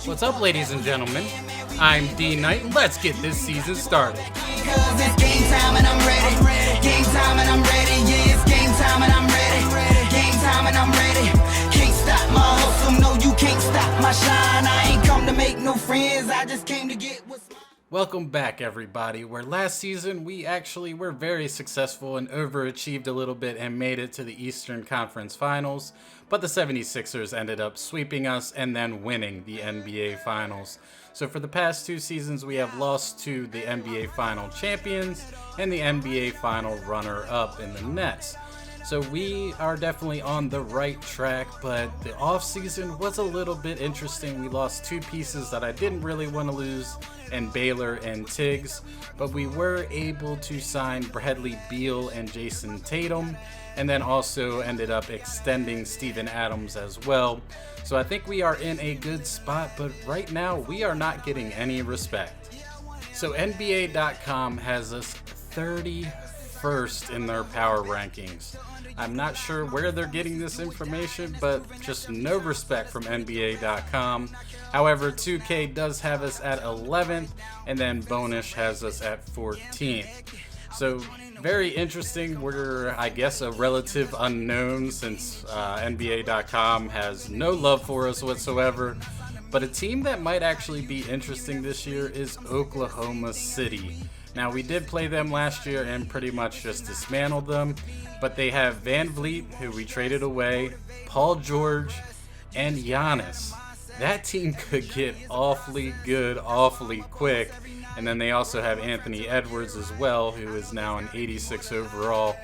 What's up, ladies and gentlemen? I'm D.Knight, and let's get this season started. Cause it's game time and I'm ready. Game time and I'm ready. Yeah, it's game time and I'm ready. Game time and I'm ready. Can't stop my hustle. No, you can't stop my shine. I ain't come to make no friends. I just came to get what's mine. Welcome back, everybody, where last season we actually were very successful and overachieved a little bit and made it to the Eastern Conference Finals, but the 76ers ended up sweeping us and then winning the NBA Finals. So for the past two seasons, we have lost to the NBA Final champions and the NBA Final runner-up in the Nets. So we are definitely on the right track, but the offseason was a little bit interesting. We lost two pieces that I didn't really want to lose, and Baylor and Tiggs, but we were able to sign Bradley Beal and Jason Tatum, and then also ended up extending Steven Adams as well. So I think we are in a good spot, but right now we are not getting any respect. So NBA.com has us 31st in their power rankings. I'm not sure where they're getting this information, but just no respect from NBA.com. However, 2K does have us at 11th, and then Bonish has us at 14th. So very interesting. We're, I guess, a relative unknown since NBA.com has no love for us whatsoever. But a team that might actually be interesting this year is Oklahoma City. Now, we did play them last year and pretty much just dismantled them, but they have Van Vliet, who we traded away, Paul George, and Giannis. That team could get awfully good, awfully quick, and then they also have Anthony Edwards as well, who is now an 86 overall.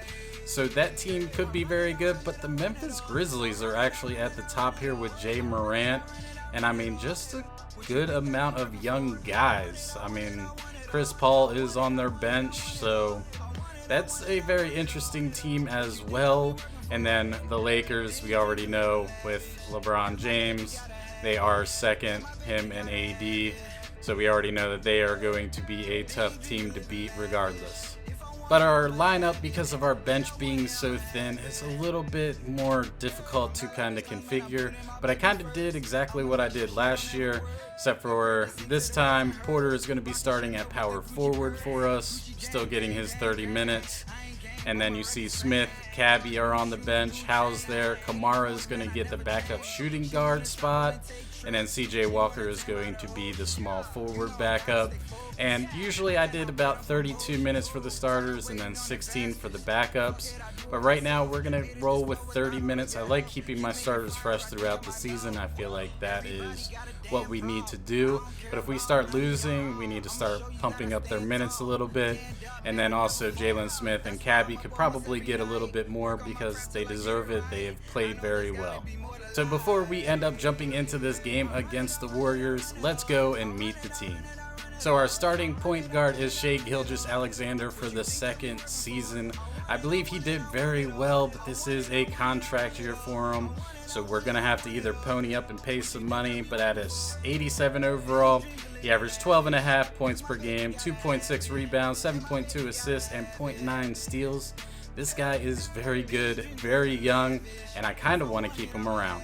So that team could be very good, but the Memphis Grizzlies are actually at the top here with Jay Morant, and I mean, just a good amount of young guys. I mean, Chris Paul is on their bench, so that's a very interesting team as well. And then the Lakers, we already know with LeBron James, they are second, him and AD. So we already know that they are going to be a tough team to beat regardless. But our lineup, because of our bench being so thin, is a little bit more difficult to kind of configure. But I kind of did exactly what I did last year, except for this time, Porter is going to be starting at power forward for us, still getting his 30 minutes. And then you see Smith, Cabby are on the bench, Hal's there, Kamara is going to get the backup shooting guard spot, and then CJ Walker is going to be the small forward backup. And usually I did about 32 minutes for the starters and then 16 for the backups. But right now we're going to roll with 30 minutes. I like keeping my starters fresh throughout the season. I feel like that is what we need to do. But if we start losing, we need to start pumping up their minutes a little bit. And then also Jalen Smith and Cabby could probably get a little bit more because they deserve it. They have played very well. So before we end up jumping into this game against the Warriors, let's go and meet the team. So our starting point guard is Shai Gilgeous-Alexander for the second season. I believe he did very well, but this is a contract year for him. So we're going to have to either pony up and pay some money, but at his 87 overall, he averaged 12.5 points per game, 2.6 rebounds, 7.2 assists, and 0.9 steals. This guy is very good, very young, and I kind of want to keep him around.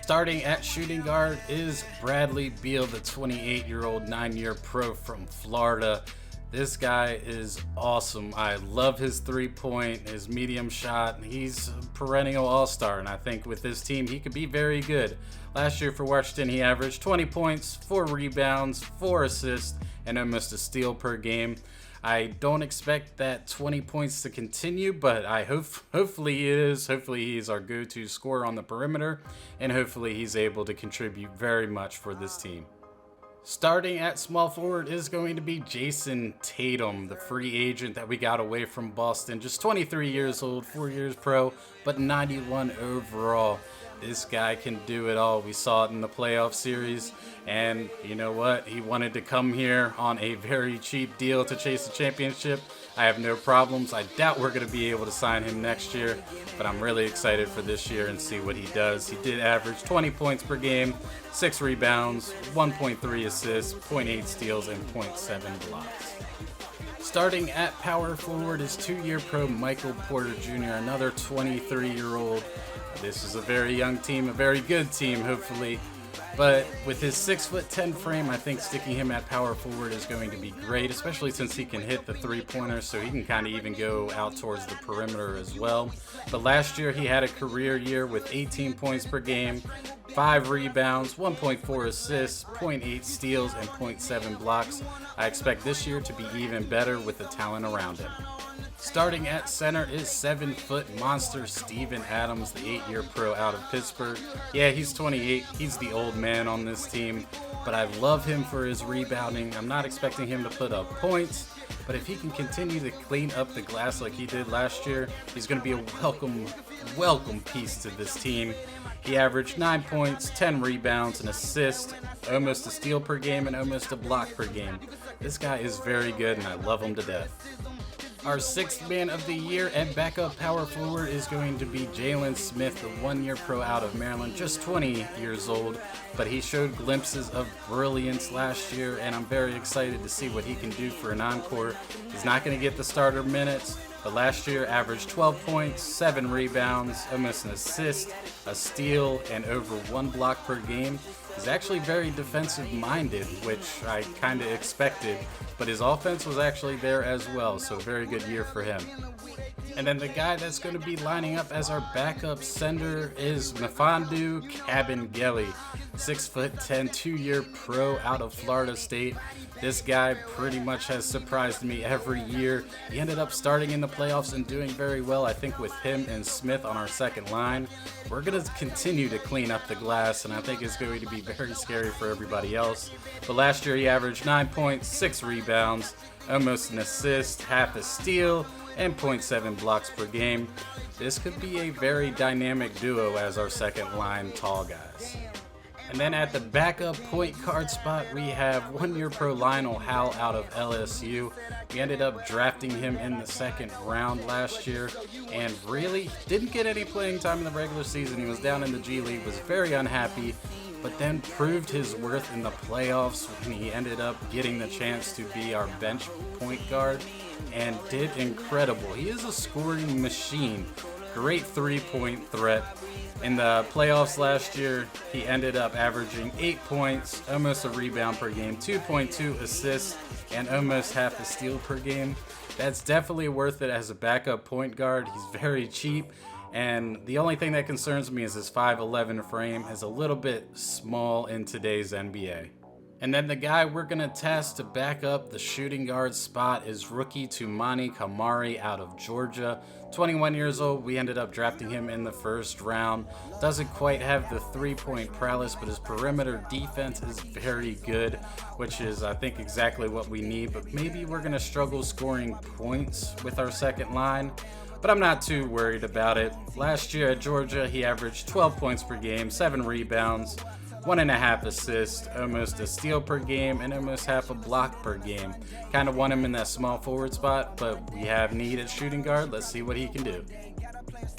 Starting at shooting guard is Bradley Beal, the 28-year-old 9-year pro from Florida. This guy is awesome. I love his three-point, his medium shot. He's a perennial all-star, and I think with this team, he could be very good. Last year for Washington, he averaged 20 points, 4 rebounds, 4 assists, and almost a steal per game. I don't expect that 20 points to continue, but hopefully he is. Hopefully he's our go-to scorer on the perimeter, and hopefully he's able to contribute very much for this team. Starting at small forward is going to be Jason Tatum, the free agent that we got away from Boston. Just 23 years old, 4 years pro, but 91 overall. This guy can do it all. We saw it in the playoff series, and you know what? He wanted to come here on a very cheap deal to chase the championship. I have no problems. I doubt we're going to be able to sign him next year, but I'm really excited for this year and see what he does. He did average 20 points per game, 6 rebounds, 1.3 assists, 0.8 steals, and 0.7 blocks. Starting at power forward is 2-year pro Michael Porter Jr., another 23-year-old. This is a very young team, a very good team, hopefully. But with his 6'10" frame, I think sticking him at power forward is going to be great, especially since he can hit the three-pointers, so he can kind of even go out towards the perimeter as well. But last year, he had a career year with 18 points per game, 5 rebounds, 1.4 assists, 0.8 steals, and 0.7 blocks. I expect this year to be even better with the talent around him. Starting at center is 7-foot monster Steven Adams, the 8-year pro out of Pittsburgh. Yeah, he's 28. He's the old man on this team, but I love him for his rebounding. I'm not expecting him to put up points, but if he can continue to clean up the glass like he did last year, he's going to be a welcome piece to this team. He averaged 9 points, 10 rebounds, an assist, almost a steal per game, and almost a block per game. This guy is very good, and I love him to death. Our 6th man of the year and backup power forward is going to be Jalen Smith, the 1-year pro out of Maryland, just 20 years old, but he showed glimpses of brilliance last year, and I'm very excited to see what he can do for an encore. He's not going to get the starter minutes, but last year averaged 12 points, 7 rebounds, almost an assist, a steal, and over 1 block per game. He's actually very defensive-minded, which I kind of expected, but his offense was actually there as well, so very good year for him. And then the guy that's going to be lining up as our backup center is Mafondu Cabingelli, 6'10", 2-year pro out of Florida State. This guy pretty much has surprised me every year. He ended up starting in the playoffs and doing very well, I think, with him and Smith on our second line. We're going to continue to clean up the glass, and I think it's going to be very scary for everybody else. But last year he averaged 9 points, 6 rebounds, almost an assist, half a steal, and 0.7 blocks per game. This could be a very dynamic duo as our second line tall guys. And then at the backup point guard spot, we have 1-year pro Lionel Hal out of LSU. We ended up drafting him in the 2nd round last year and really didn't get any playing time in the regular season. He was down in the G League, was very unhappy, but then proved his worth in the playoffs when he ended up getting the chance to be our bench point guard and did incredible. He is a scoring machine, great 3-point threat. In the playoffs last year, he ended up averaging 8 points, almost a rebound per game, 2.2 assists, and almost half a steal per game. That's definitely worth it as a backup point guard. He's very cheap, and the only thing that concerns me is his 5'11" frame is a little bit small in today's NBA. And then the guy we're going to test to back up the shooting guard spot is rookie Toumani Camara out of Georgia. 21 years old, we ended up drafting him in the 1st round. Doesn't quite have the 3-point prowess, but his perimeter defense is very good, which is, I think, exactly what we need. But maybe we're going to struggle scoring points with our second line, but I'm not too worried about it. Last year at Georgia, he averaged 12 points per game, 7 rebounds, 1.5 assists, almost a steal per game, and almost half a block per game. Kind of want him in that small forward spot, but we have need at shooting guard. Let's see what he can do.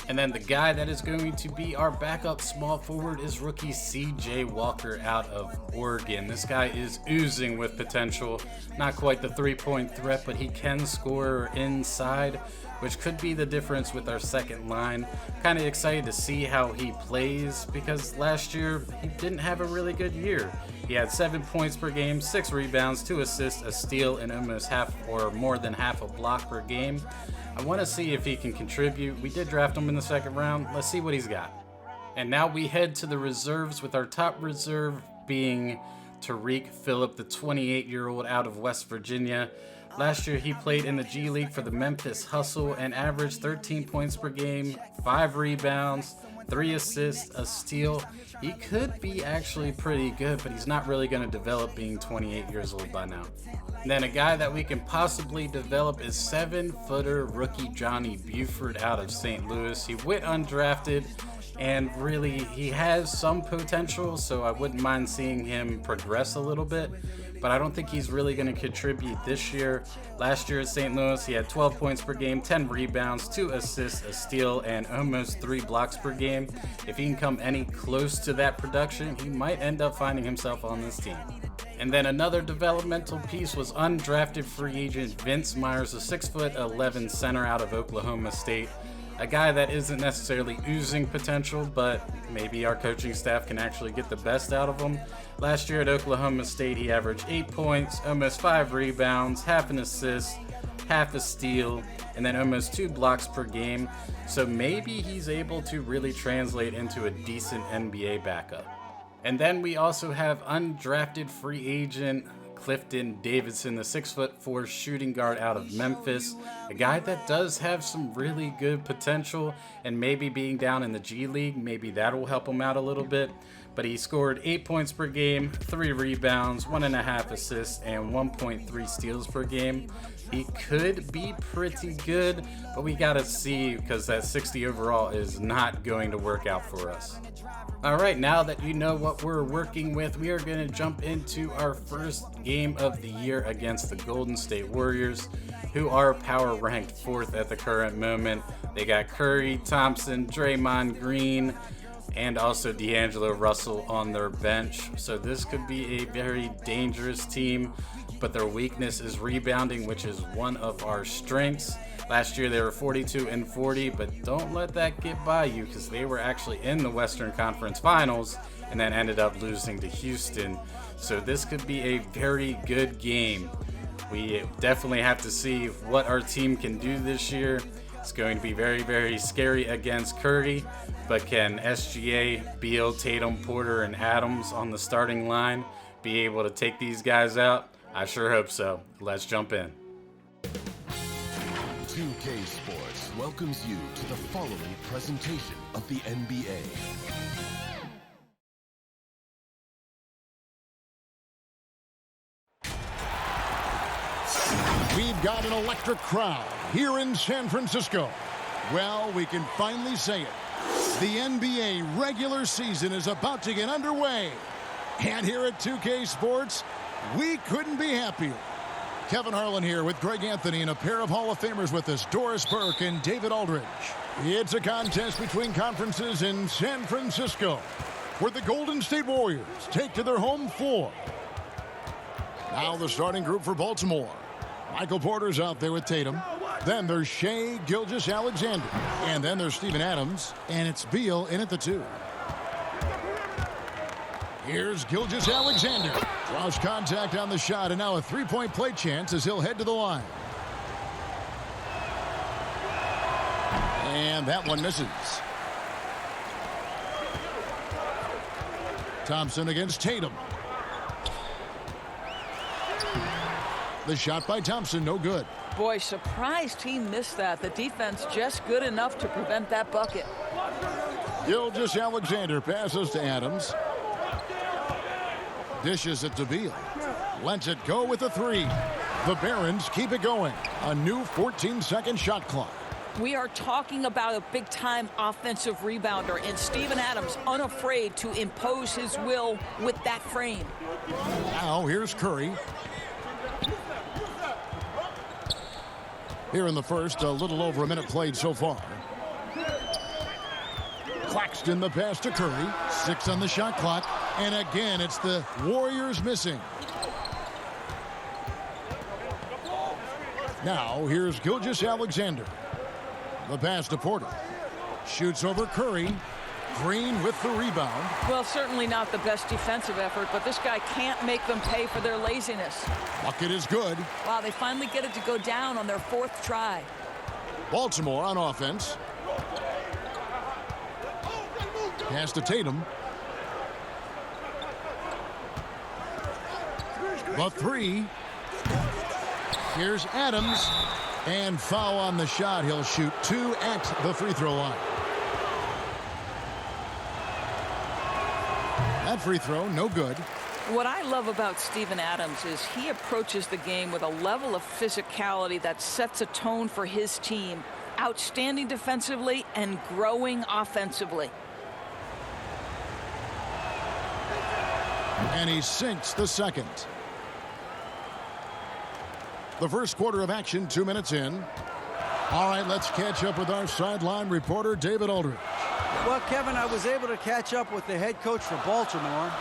And then the guy that is going to be our backup small forward is rookie CJ Walker out of Oregon. This guy is oozing with potential. Not quite the 3-point threat, but he can score inside, which could be the difference with our second line. Kind of excited to see how he plays because last year he didn't have a really good year. He had 7 points per game, 6 rebounds, 2 assists, a steal, and almost half or more than half a block per game. I want to see if he can contribute. We did draft him in the 2nd round. Let's see what he's got. And now we head to the reserves with our top reserve being Tariq Phillip, the 28-year-old out of West Virginia. Last year, he played in the G League for the Memphis Hustle and averaged 13 points per game, 5 rebounds, 3 assists, a steal. He could be actually pretty good, but he's not really going to develop being 28 years old by now. And then a guy that we can possibly develop is 7-footer rookie Johnny Buford out of St. Louis. He went undrafted, and really, he has some potential, so I wouldn't mind seeing him progress a little bit. But I don't think he's really going to contribute this year. Last year at St. Louis, he had 12 points per game, 10 rebounds, 2 assists, a steal, and almost 3 blocks per game. If he can come any close to that production, he might end up finding himself on this team. And then another developmental piece was undrafted free agent Vince Myers, a 6'11" center out of Oklahoma State. A guy that isn't necessarily oozing potential, but maybe our coaching staff can actually get the best out of him. Last year at Oklahoma State, he averaged 8 points, almost 5 rebounds, half an assist, half a steal, and then almost 2 blocks per game. So maybe he's able to really translate into a decent NBA backup. And then we also have undrafted free agent Clifton Davidson, the 6'4" shooting guard out of Memphis, a guy that does have some really good potential, and maybe being down in the G League, maybe that'll help him out a little bit. But he scored 8 points per game, 3 rebounds, 1.5 assists, and 1.3 steals per game. He could be pretty good, but we gotta see, because that 60 overall is not going to work out for us. Alright, now that you know what we're working with, we are going to jump into our first game of the year against the Golden State Warriors, who are power ranked 4th at the current moment. They got Curry, Thompson, Draymond Green, and also D'Angelo Russell on their bench. So this could be a very dangerous team, but their weakness is rebounding, which is one of our strengths. Last year they were 42-40, but don't let that get by you, because they were actually in the Western Conference Finals and then ended up losing to Houston. So this could be a very good game. We definitely have to see what our team can do this year. It's going to be very, very scary against Curry, but can SGA, Beal, Tatum, Porter, and Adams on the starting line be able to take these guys out? I sure hope so. Let's jump in. 2K Sports welcomes you to the following presentation of the NBA. We've got an electric crowd here in San Francisco. Well, we can finally say it. The NBA regular season is about to get underway. And here at 2K Sports, we couldn't be happier. Kevin Harlan here with Greg Anthony and a pair of Hall of Famers with us, Doris Burke and David Aldridge. It's a contest between conferences in San Francisco, where the Golden State Warriors take to their home floor. Now the starting group for Baltimore. Michael Porter's out there with Tatum. Then there's Shai Gilgeous-Alexander. And then there's Steven Adams. And it's Beal in at the 2. Here's Gilgeous-Alexander. Draws contact on the shot, and now a three-point play chance as he'll head to the line. And that one misses. Thompson against Tatum. The shot by Thompson, no good. Boy, surprised he missed that. The defense just good enough to prevent that bucket. Gilgeous-Alexander passes to Adams. Dishes it to Beal. Lets it go with a 3. The Barons keep it going. A new 14-second shot clock. We are talking about a big-time offensive rebounder, and Steven Adams unafraid to impose his will with that frame. Now here's Curry. Here in the first, a little over a minute played so far. Claxton the pass to Curry. 6 on the shot clock. And again, it's the Warriors missing. Now, here's Gilgeous-Alexander. The pass to Porter. Shoots over Curry. Green with the rebound. Well, certainly not the best defensive effort, but this guy can't make them pay for their laziness. Bucket is good. Wow, they finally get it to go down on their 4th try. Baltimore on offense. Pass to Tatum. The 3. Here's Adams. And foul on the shot. He'll shoot 2 at the free throw line. That free throw, no good. What I love about Steven Adams is he approaches the game with a level of physicality that sets a tone for his team. Outstanding defensively and growing offensively. And he sinks the second. The first quarter of action, 2 minutes in. All right, let's catch up with our sideline reporter, David Aldridge. Well, Kevin, I was able to catch up with the head coach for Baltimore.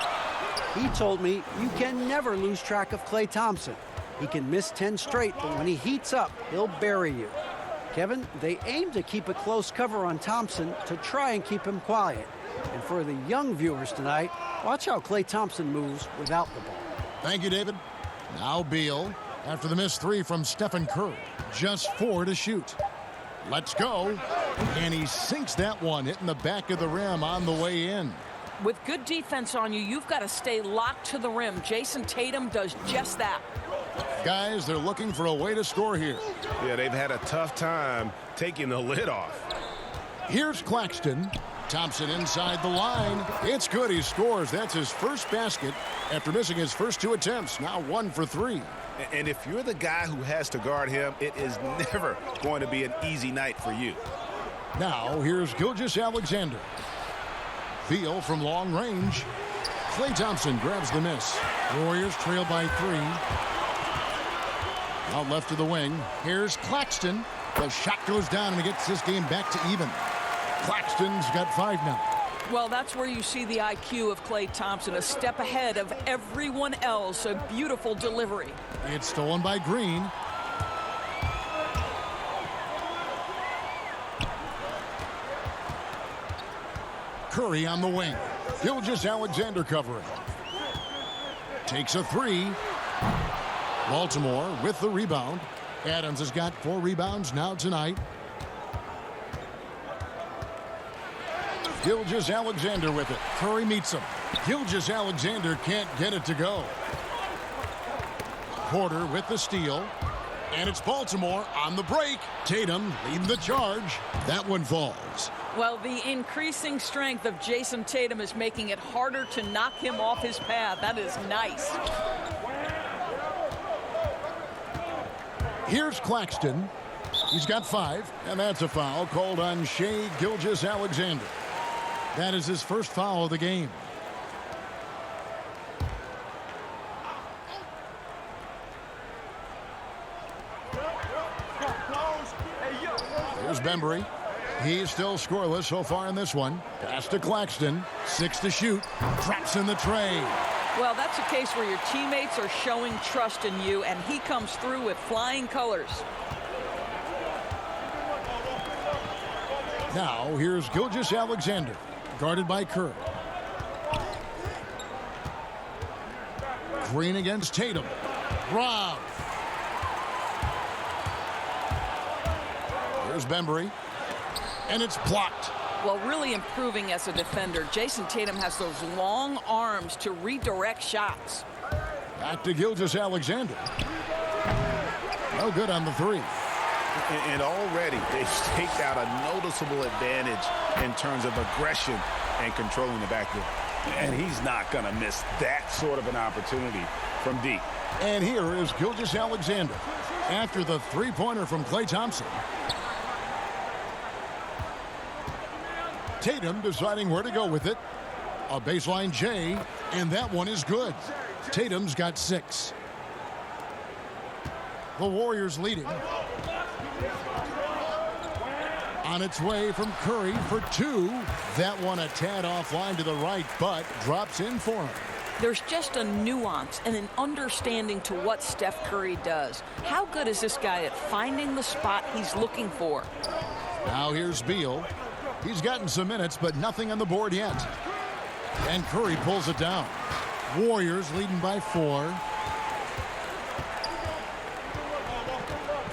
He told me you can never lose track of Klay Thompson. He can miss 10 straight, but when he heats up, he'll bury you. Kevin, they aim to keep a close cover on Thompson to try and keep him quiet. And for the young viewers tonight, watch how Klay Thompson moves without the ball. Thank you, David. Now Beal, after the missed three from Stephen Curry. Just 4 to shoot. Let's go. And he sinks that one, hitting the back of the rim on the way in. With good defense on you, you've got to stay locked to the rim. Jason Tatum does just that. Guys, they're looking for a way to score here. Yeah, they've had a tough time taking the lid off. Here's Claxton. Thompson inside the line. It's good. He scores. That's his first basket after missing his first 2 attempts. Now 1 for 3. And if you're the guy who has to guard him, it is never going to be an easy night for you. Now here's Gilgeous-Alexander. Beal from long range. Klay Thompson grabs the miss. Warriors trail by 3. Out left to the wing. Here's Claxton. The shot goes down and he gets this game back to even. Claxton's got 5 now. Well, that's where you see the IQ of Klay Thompson, a step ahead of everyone else. A beautiful delivery. It's stolen by Green. Curry on the wing. Gilgeous-Alexander covering. Takes a 3. Baltimore with the rebound. Adams has got 4 rebounds now tonight. Gilgeous-Alexander with it. Curry meets him. Gilgeous-Alexander can't get it to go. Porter with the steal. And it's Baltimore on the break. Tatum leading the charge. That one falls. Well, the increasing strength of Jason Tatum is making it harder to knock him off his path. That is nice. Here's Claxton. He's got 5, and that's a foul called on Shai Gilgeous-Alexander. That is his first foul of the game. Here's Bembry. He's still scoreless so far in this one. Pass to Claxton. 6 to shoot. Drops in the tray. Well, that's a case where your teammates are showing trust in you, and he comes through with flying colors. Now, here's Gilgeous-Alexander, guarded by Curry. Green against Tatum. Rob. Here's Bembry. And it's blocked. Well, really improving as a defender. Jason Tatum has those long arms to redirect shots. Back to Gilgeous-Alexander. No good on the 3. And already they've staked out a noticeable advantage in terms of aggression and controlling the backcourt. And he's not going to miss that sort of an opportunity from deep. And here is Gilgeous-Alexander after the 3-pointer from Klay Thompson. Tatum deciding where to go with it. A baseline J, and that one is good. Tatum's got 6. The Warriors leading. On its way from Curry for 2. That one a tad offline to the right, but drops in for him. There's just a nuance and an understanding to what Steph Curry does. How good is this guy at finding the spot he's looking for? Now here's Beal. He's gotten some minutes, but nothing on the board yet. And Curry pulls it down. Warriors leading by 4.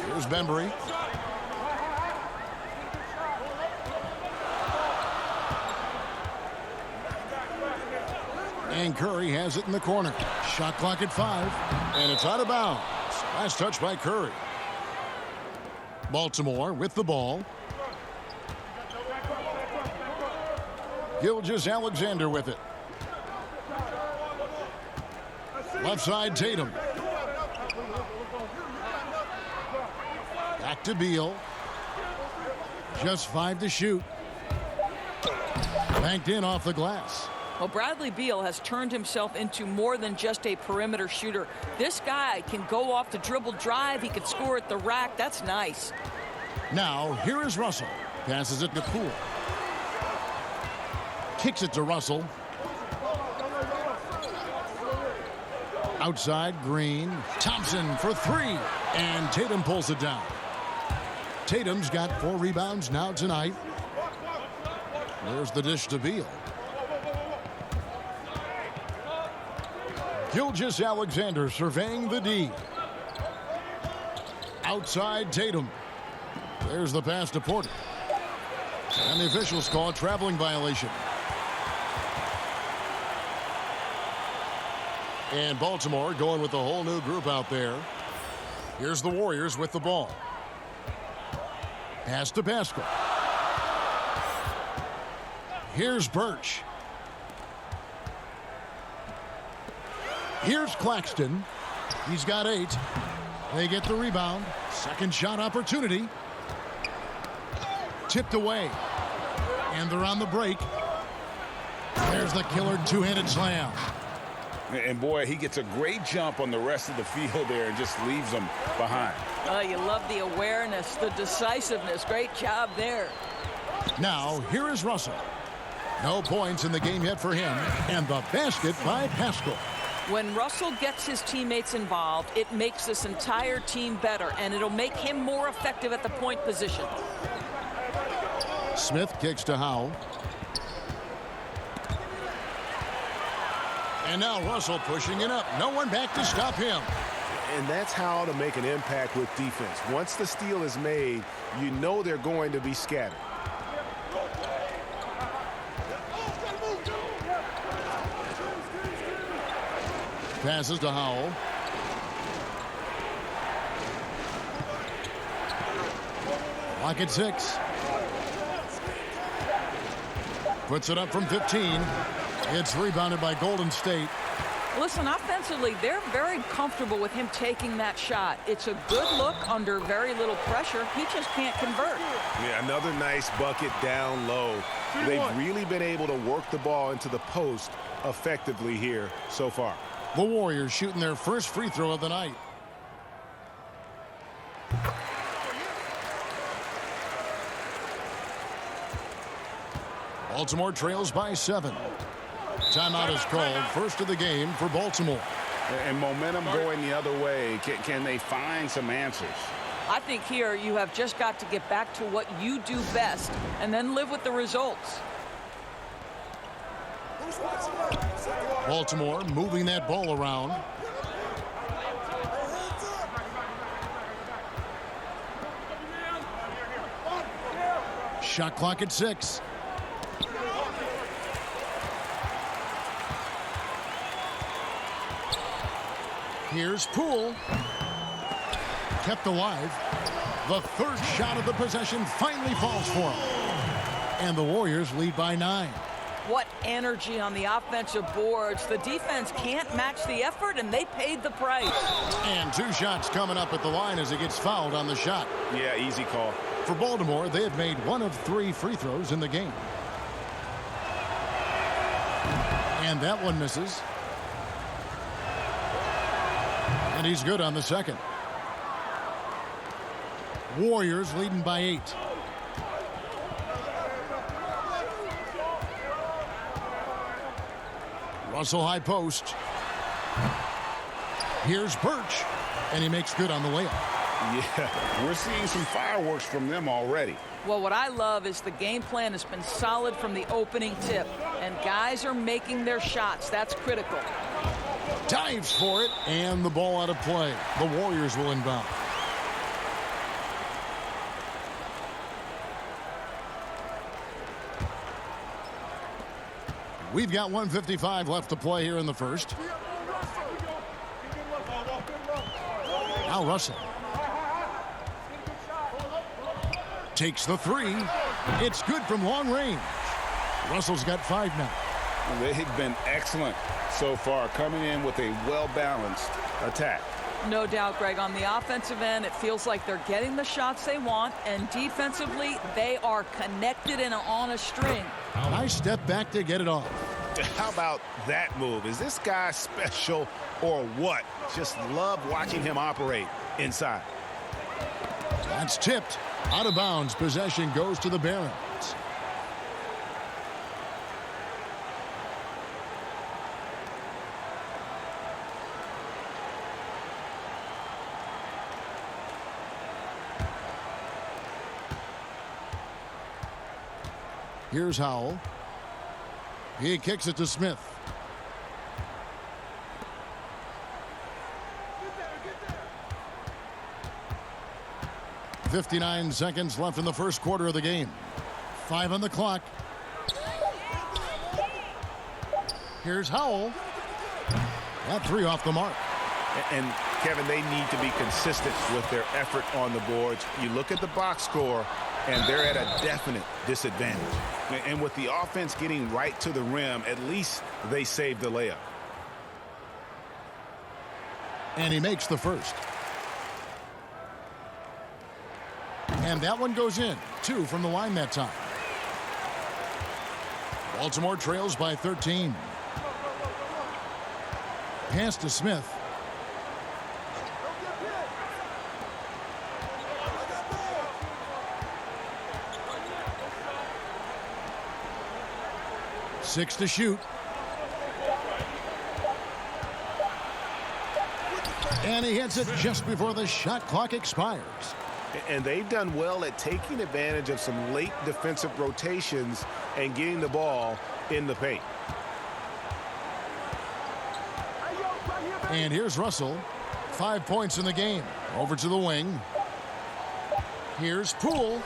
Here's Bembry. And Curry has it in the corner. Shot clock at 5. And it's out of bounds. Last touch by Curry. Baltimore with the ball. Gilgeous-Alexander with it. Left side, Tatum. Back to Beal. Just 5 to shoot. Banked in off the glass. Well, Bradley Beal has turned himself into more than just a perimeter shooter. This guy can go off the dribble drive. He can score at the rack. That's nice. Now, here is Russell. Passes it to Poole. Kicks it to Russell. Outside, Green. Thompson for 3. And Tatum pulls it down. Tatum's got 4 rebounds now tonight. There's the dish to Beal. Gilgeous-Alexander surveying the D. Outside Tatum. There's the pass to Porter. And the officials call a traveling violation. And Baltimore going with a whole new group out there. Here's the Warriors with the ball. Pass to Pascal. Here's Birch. Here's Claxton. He's got 8. They get the rebound. Second shot opportunity. Tipped away. And they're on the break. There's the killer two-handed slam. And boy, he gets a great jump on the rest of the field there and just leaves them behind. Oh, you love the awareness, the decisiveness. Great job there. Now, here is Russell. No points in the game yet for him. And the basket by Pascal. When Russell gets his teammates involved, it makes this entire team better, and it'll make him more effective at the point position. Smith kicks to Howell. And now Russell pushing it up. No one back to stop him. And that's how to make an impact with defense. Once the steal is made, you know they're going to be scattered. Passes to Howell. Lock at 6. Puts it up from 15. It's rebounded by Golden State. Listen, offensively, they're very comfortable with him taking that shot. It's a good look under very little pressure. He just can't convert. Yeah, another nice bucket down low. They've really been able to work the ball into the post effectively here so far. The Warriors shooting their first free throw of the night. Baltimore trails by 7. Timeout is called. First of the game for Baltimore. And momentum going the other way. Can they find some answers? I think here you have just got to get back to what you do best and then live with the results. Baltimore moving that ball around. Shot clock at 6. Here's Poole. Kept alive. The third shot of the possession finally falls for him. And the Warriors lead by 9. What energy on the offensive boards. The defense can't match the effort, and they paid the price. And 2 shots coming up at the line as he gets fouled on the shot. Yeah, easy call. For Baltimore, they have made 1 of 3 free throws in the game. And that one misses. And he's good on the second. Warriors leading by 8. Russell high post. Here's Birch. And he makes good on the layup. Yeah, we're seeing some fireworks from them already. Well, what I love is the game plan has been solid from the opening tip. And guys are making their shots. That's critical. Dives for it. And the ball out of play. The Warriors will inbound. We've got 1:55 left to play here in the first. Now Russell. Takes the 3. It's good from long range. Russell's got 5 now. They've been excellent so far, coming in with a well-balanced attack. No doubt, Greg. On the offensive end, it feels like they're getting the shots they want, and defensively, they are connected and on a string. Nice step back to get it off. How about that move? Is this guy special or what? Just love watching him operate inside. That's tipped. Out of bounds. Possession goes to the Barons. Here's Howell. He kicks it to Smith. "59 seconds left in the first quarter of the game. 5 on the clock. Here's Howell. That 3 off the mark. And Kevin, they need to be consistent with their effort on the boards. You look at the box score, and they're at a definite disadvantage. And with the offense getting right to the rim, at least they saved the layup. And he makes the first. And that one goes in. 2 from the line that time. Baltimore trails by 13. Pass to Smith. Six to shoot. And he hits it just before the shot clock expires. And they've done well at taking advantage of some late defensive rotations and getting the ball in the paint. And here's Russell. 5 points in the game. Over to the wing. Here's Poole.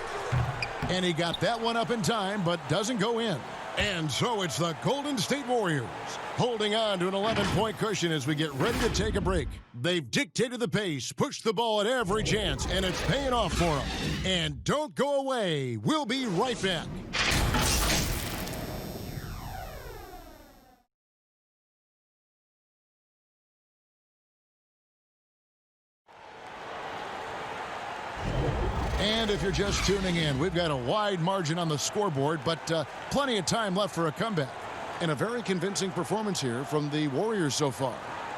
And he got that one up in time, but doesn't go in. And so it's the Golden State Warriors holding on to an 11-point cushion as we get ready to take a break. They've dictated the pace, pushed the ball at every chance, and it's paying off for them. And don't go away. We'll be right back. And if you're just tuning in, we've got a wide margin on the scoreboard, but plenty of time left for a comeback. And a very convincing performance here from the Warriors so far.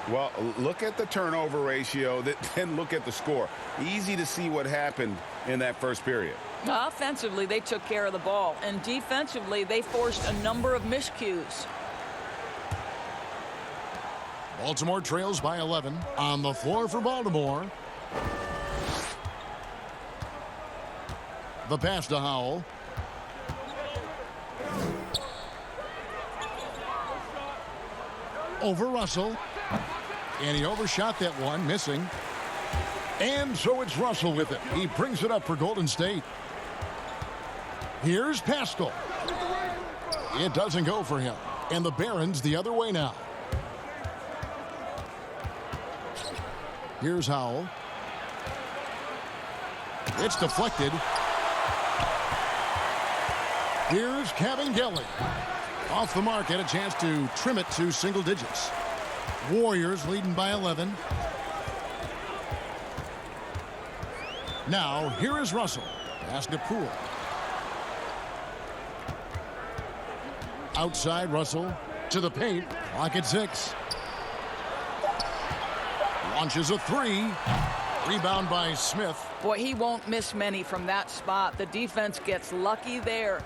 Well, look at the turnover ratio, then look at the score. Easy to see what happened in that first period. Offensively, they took care of the ball, and defensively, they forced a number of miscues. Baltimore trails by 11. On the floor for Baltimore. The pass to Howell. Over Russell. And he overshot that one, missing. And so it's Russell with it. He brings it up for Golden State. Here's Pascal. It doesn't go for him. And the Barons the other way now. Here's Howell. It's deflected. Here's Cabingelli. Off the mark, had a chance to trim it to single digits. Warriors leading by 11. Now, here is Russell. Pass to Poole. Outside, Russell to the paint. Clock at 6. Launches a 3. Rebound by Smith. Boy, he won't miss many from that spot. The defense gets lucky there.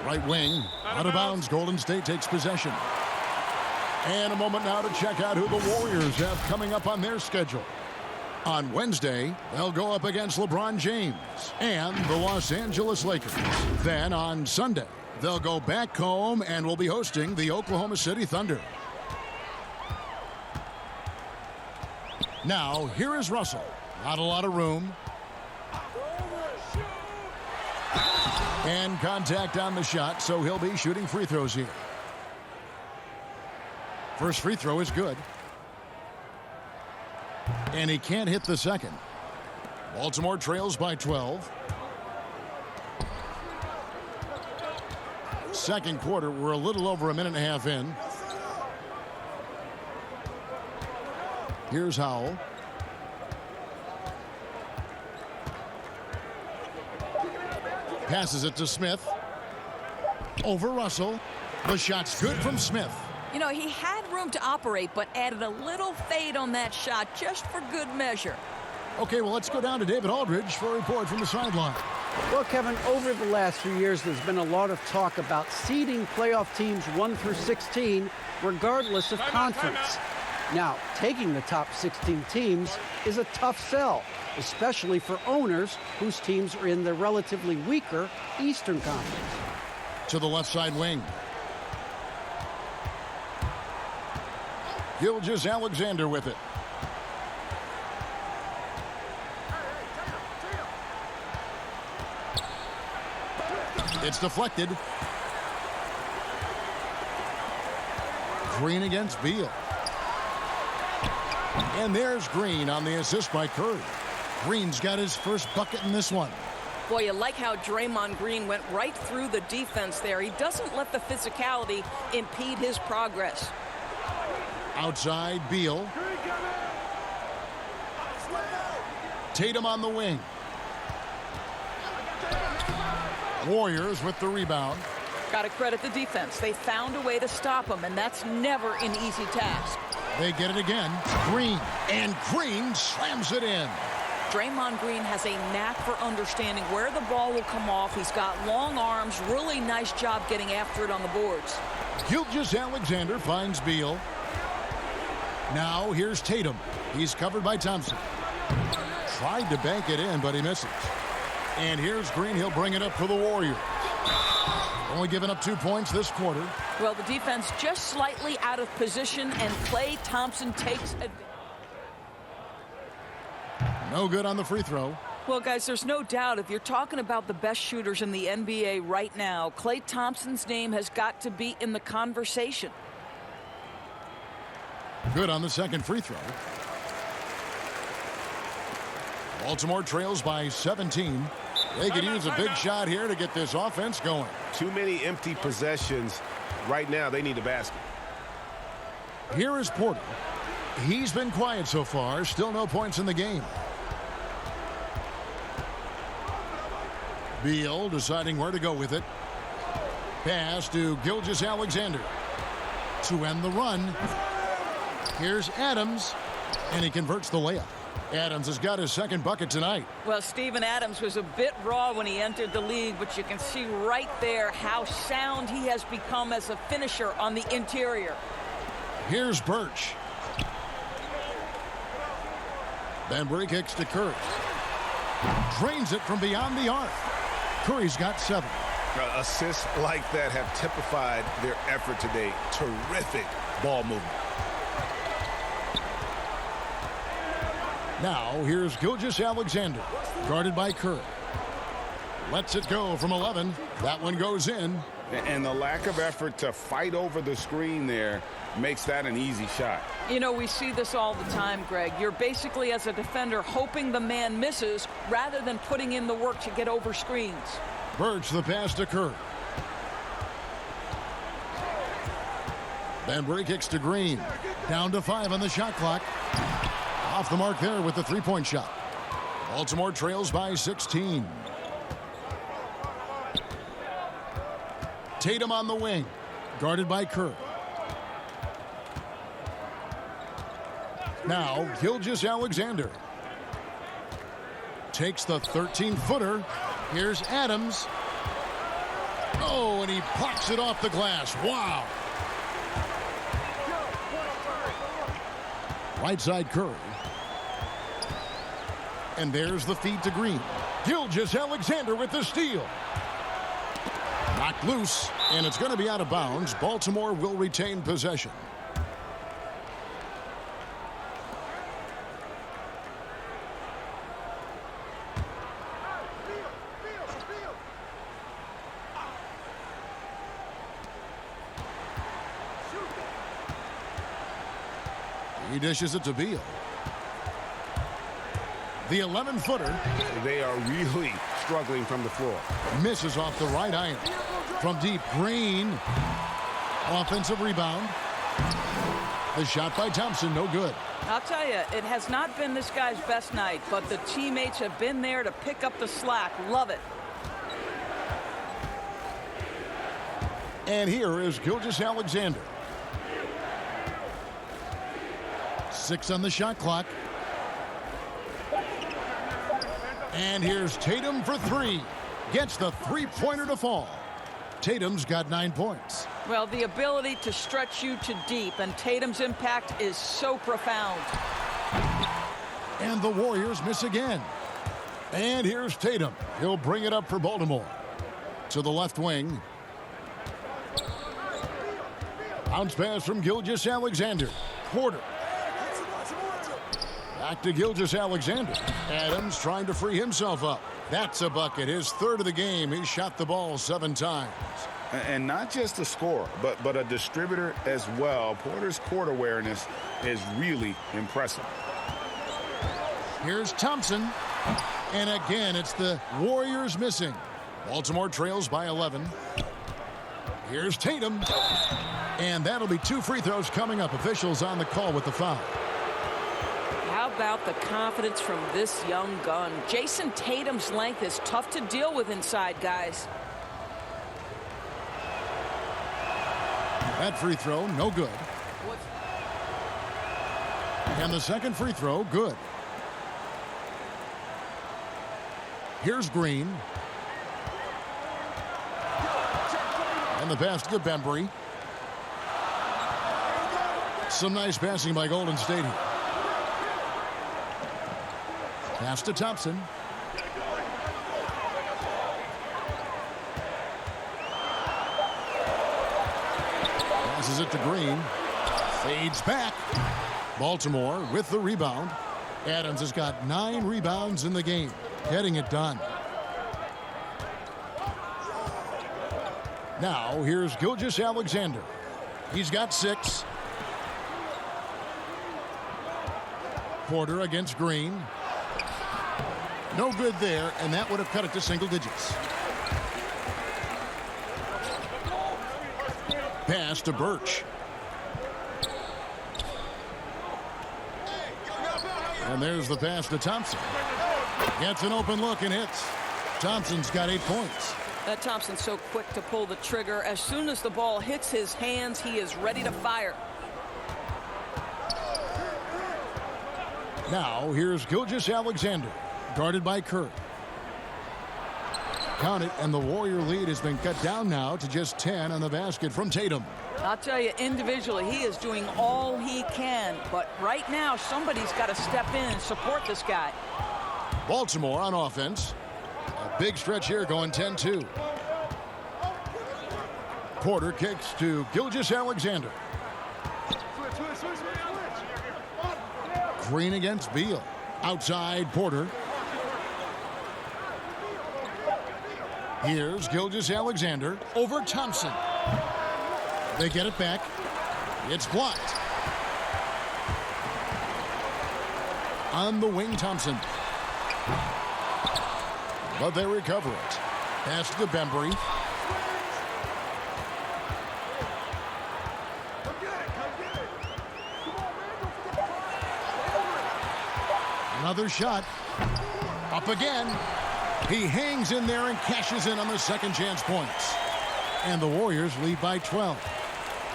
Right wing, out of bounds. Golden State takes possession. And a moment now to check out who the Warriors have coming up on their schedule. On Wednesday, they'll go up against LeBron James and the Los Angeles Lakers. Then on Sunday, they'll go back home and will be hosting the Oklahoma City Thunder. Now, here is Russell. Not a lot of room. And contact on the shot, so he'll be shooting free throws here. First free throw is good. And he can't hit the second. Baltimore trails by 12. Second quarter, we're a little over a minute and a half in. Here's Howell. Passes it to Smith. Over Russell. The shot's good from Smith. You know, he had room to operate, but added a little fade on that shot just for good measure. Okay, well, let's go down to David Aldridge for a report from the sideline. Well, Kevin, over the last few years, there's been a lot of talk about seeding playoff teams 1 through 16, regardless of conference. Now, taking the top 16 teams is a tough sell, especially for owners whose teams are in the relatively weaker Eastern Conference. To the left side wing. Gilgeous-Alexander with it. It's deflected. Green against Beal. And there's Green on the assist by Curry. Green's got his first bucket in this one. Boy, you like how Draymond Green went right through the defense there. He doesn't let the physicality impede his progress. Outside, Beal. Tatum on the wing. Warriors with the rebound. Got to credit the defense. They found a way to stop him, and that's never an easy task. They get it again. Green. And Green slams it in. Draymond Green has a knack for understanding where the ball will come off. He's got long arms. Really nice job getting after it on the boards. Gilgeous-Alexander finds Beal. Now here's Tatum. He's covered by Thompson. Tried to bank it in, but he misses. And here's Green. He'll bring it up for the Warriors. Only giving up 2 points this quarter. Well, the defense just slightly out of position, and Klay Thompson takes advantage. No good on the free throw. Well, guys, there's no doubt if you're talking about the best shooters in the NBA right now, Klay Thompson's name has got to be in the conversation. Good on the second free throw. Baltimore trails by 17. They could use a big shot here to get this offense going. Too many empty possessions. Right now, they need a basket. Here is Porter. He's been quiet so far. Still no points in the game. Beal deciding where to go with it. Pass to Gilgeous-Alexander to end the run. Here's Adams, and he converts the layup. Adams has got his second bucket tonight. Well, Steven Adams was a bit raw when he entered the league, but you can see right there how sound he has become as a finisher on the interior. Here's Birch. Bembry kicks to Curry. Drains it from beyond the arc. Curry's got 7. Assists like that have typified their effort today. Terrific ball movement. Now, here's Gilgeous-Alexander, guarded by Curry. Lets it go from 11. That one goes in. And the lack of effort to fight over the screen there makes that an easy shot. You know, we see this all the time, Greg. You're basically, as a defender, hoping the man misses rather than putting in the work to get over screens. Birch the pass to Curry. Bembry kicks to Green. Down to 5 on the shot clock. Off the mark there with the three-point shot. Baltimore trails by 16. Tatum on the wing, guarded by Curry. Now, Gilgeous-Alexander takes the 13-footer. Here's Adams. Oh, and he pops it off the glass. Wow. Right side Curry. And there's the feed to Green. Gilgeous-Alexander with the steal. Knocked loose, and it's going to be out of bounds. Baltimore will retain possession. He dishes it to Beal. The 11-footer. They are really struggling from the floor. Misses off the right iron. From deep, Green. Offensive rebound. The shot by Thompson, no good. I'll tell you, it has not been this guy's best night, but the teammates have been there to pick up the slack. Love it. And here is Gilgeous-Alexander. 6 on the shot clock. And here's Tatum for 3. Gets the three-pointer to fall. Tatum's got 9 points. Well, the ability to stretch you to deep, and Tatum's impact is so profound. And the Warriors miss again. And here's Tatum. He'll bring it up for Baltimore. To the left wing. Bounce pass from Gilgeous-Alexander. Porter. Back to Gilgeous-Alexander. Adams trying to free himself up. That's a bucket. His third of the game. He shot the ball 7 times. And not just a scorer, but a distributor as well. Porter's court awareness is really impressive. Here's Thompson. And again, it's the Warriors missing. Baltimore trails by 11. Here's Tatum. And that'll be 2 free throws coming up. Officials on the call with the foul. How about the confidence from this young gun? Jason Tatum's length is tough to deal with inside, guys. That free throw, no good. And the second free throw, good. Here's Green. And the pass to Bembry. Some nice passing by Golden State here. Pass to Thompson. Passes it to Green. Fades back. Baltimore with the rebound. Adams has got 9 rebounds in the game. Getting it done. Now here's Gilgeous-Alexander. He's got 6. Porter against Green. No good there, and that would have cut it to single digits. Pass to Birch. And there's the pass to Thompson. Gets an open look and hits. Thompson's got 8 points. That Thompson's so quick to pull the trigger. As soon as the ball hits his hands, he is ready to fire. Now here's Gilgeous-Alexander, guarded by Kerr. Count it, and the Warrior lead has been cut down now to just 10 on the basket from Tatum. I'll tell you, individually, he is doing all he can. But right now, somebody's got to step in and support this guy. Baltimore on offense. A big stretch here going 10-2. Porter kicks to Gilgeous-Alexander. Green against Beal. Outside Porter. Here's Gilgeous-Alexander over Thompson. They get it back. It's blocked. On the wing, Thompson. But they recover it. Pass to Bembry. Another shot. Up again. He hangs in there and cashes in on the second chance points. And the Warriors lead by 12.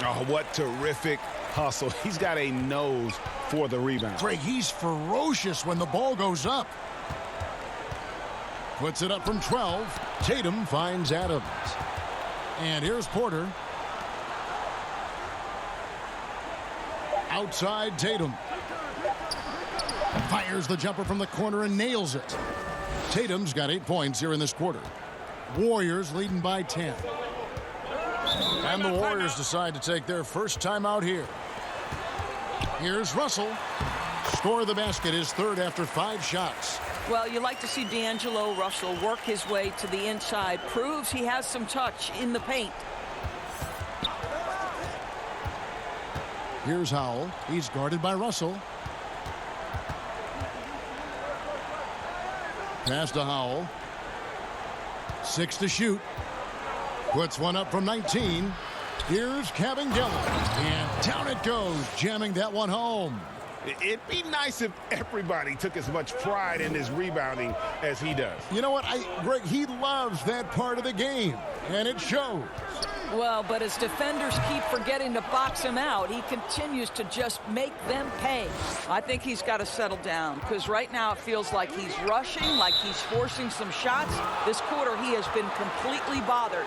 Oh, what terrific hustle. He's got a nose for the rebound. Greg, he's ferocious when the ball goes up. Puts it up from 12. Tatum finds Adams. And here's Porter. Outside Tatum. Fires the jumper from the corner and nails it. Tatum's got 8 points here in this quarter. Warriors leading by 10. And the Warriors decide to take their first time out here. Here's Russell. Score the basket, his third after 5 shots. Well, you like to see D'Angelo Russell work his way to the inside. Proves he has some touch in the paint. Here's Howell. He's guarded by Russell. Pass to Howell. 6 to shoot. Puts one up from 19. Here's Cabingelli. And down it goes, jamming that one home. It'd be nice if everybody took as much pride in his rebounding as he does. You know what, Greg, he loves that part of the game, and it shows. Well, but as defenders keep forgetting to box him out, he continues to just make them pay. I think he's got to settle down, because right now it feels like he's rushing, like he's forcing some shots. This quarter, he has been completely bothered.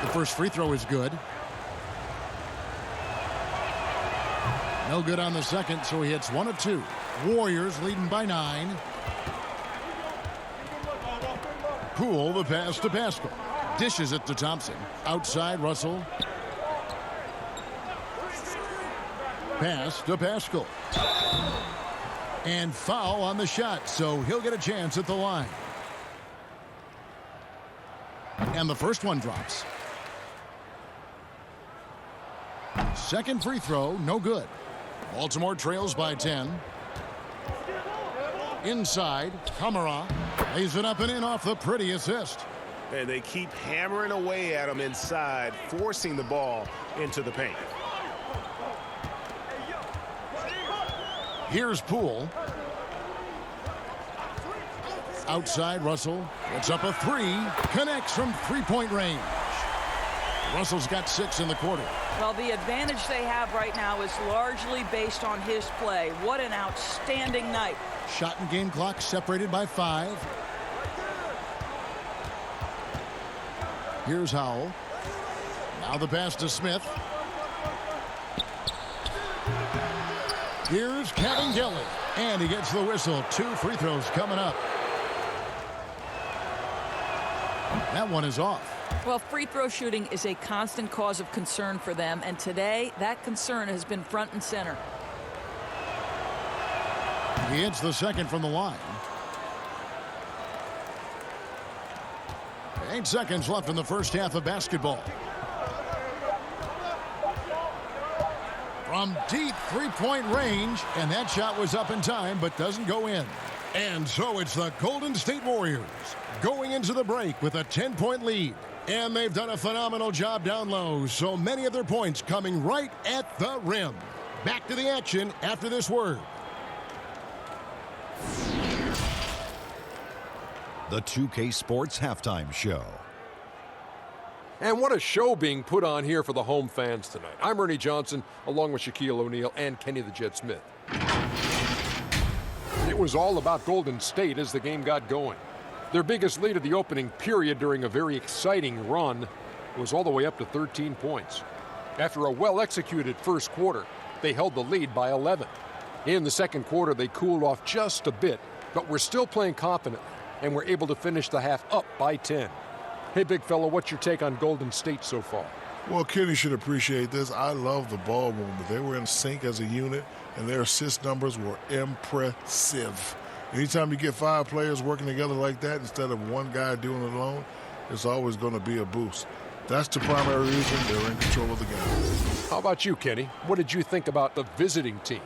The first free throw is good. No good on the second, so he hits 1 of 2. Warriors leading by 9. Poole, the pass to Pascal. Dishes it to Thompson. Outside, Russell. Pass to Pascal. And foul on the shot, so he'll get a chance at the line. And the first one drops. Second free throw, no good. Baltimore trails by 10. Inside, Kamara lays it up and in off the pretty assist. And they keep hammering away at him inside, forcing the ball into the paint. Here's Poole. Outside, Russell. Puts up a three. Connects from three-point range. Russell's got 6 in the quarter. Well, the advantage they have right now is largely based on his play. What an outstanding night. Shot and game clock separated by 5. Here's Howell. Now the pass to Smith. Here's Cabingelli. And he gets the whistle. 2 free throws coming up. That one is off. Well, free throw shooting is a constant cause of concern for them, and today that concern has been front and center. He hits the second from the line. 8 seconds left in the first half of basketball. From deep three-point range, and that shot was up in time but doesn't go in. And so it's the Golden State Warriors going into the break with a 10-point lead. And they've done a phenomenal job down low, so many of their points coming right at the rim. Back to the action after this word. The 2K Sports Halftime Show. And what a show being put on here for the home fans tonight. I'm Ernie Johnson, along with Shaquille O'Neal and Kenny the Jet Smith. It was all about Golden State as the game got going. Their biggest lead of the opening period during a very exciting run was all the way up to 13 points. After a well-executed first quarter, they held the lead by 11. In the second quarter, they cooled off just a bit, but were still playing confidently and were able to finish the half up by 10. Hey, big fella, what's your take on Golden State so far? Well, Kenny should appreciate this. I love the ball movement. They were in sync as a unit, and their assist numbers were impressive. Anytime you get 5 players working together like that instead of one guy doing it alone, it's always going to be a boost. That's the primary reason they're in control of the game. How about you, Kenny? What did you think about the visiting team?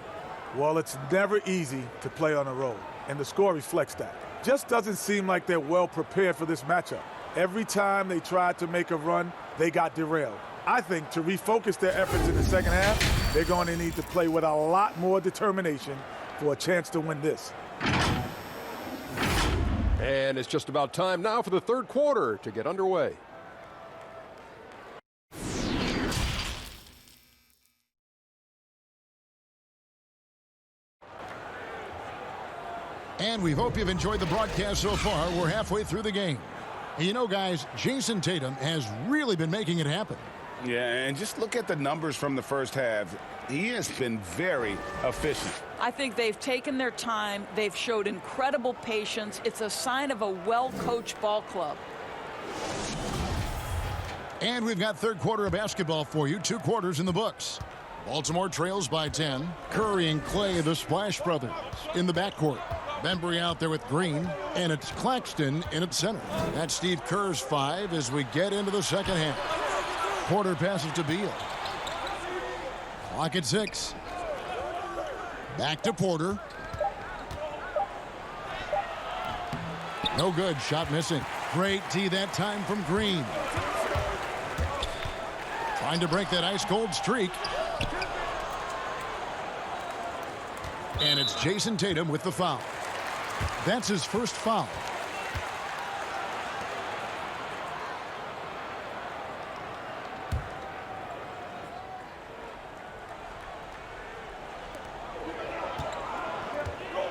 Well, it's never easy to play on the road, and the score reflects that. Just doesn't seem like they're well prepared for this matchup. Every time they tried to make a run, they got derailed. I think to refocus their efforts in the second half, they're going to need to play with a lot more determination for a chance to win this. And it's just about time now for the third quarter to get underway. And we hope you've enjoyed the broadcast so far. We're halfway through the game. And you know, guys, Jason Tatum has really been making it happen. Yeah, and just look at the numbers from the first half. He has been very efficient. I think they've taken their time. They've showed incredible patience. It's a sign of a well-coached ball club. And we've got third quarter of basketball for you. 2 quarters in the books. Baltimore trails by 10. Curry and Clay, the Splash Brothers, in the backcourt. Bembry out there with Green, and it's Claxton in at center. That's Steve Kerr's 5 as we get into the second half. Porter passes to Beal. Clock at 6. Back to Porter. No good. Shot missing. Great tee that time from Green. Trying to break that ice-cold streak. And it's Jason Tatum with the foul. That's his first foul.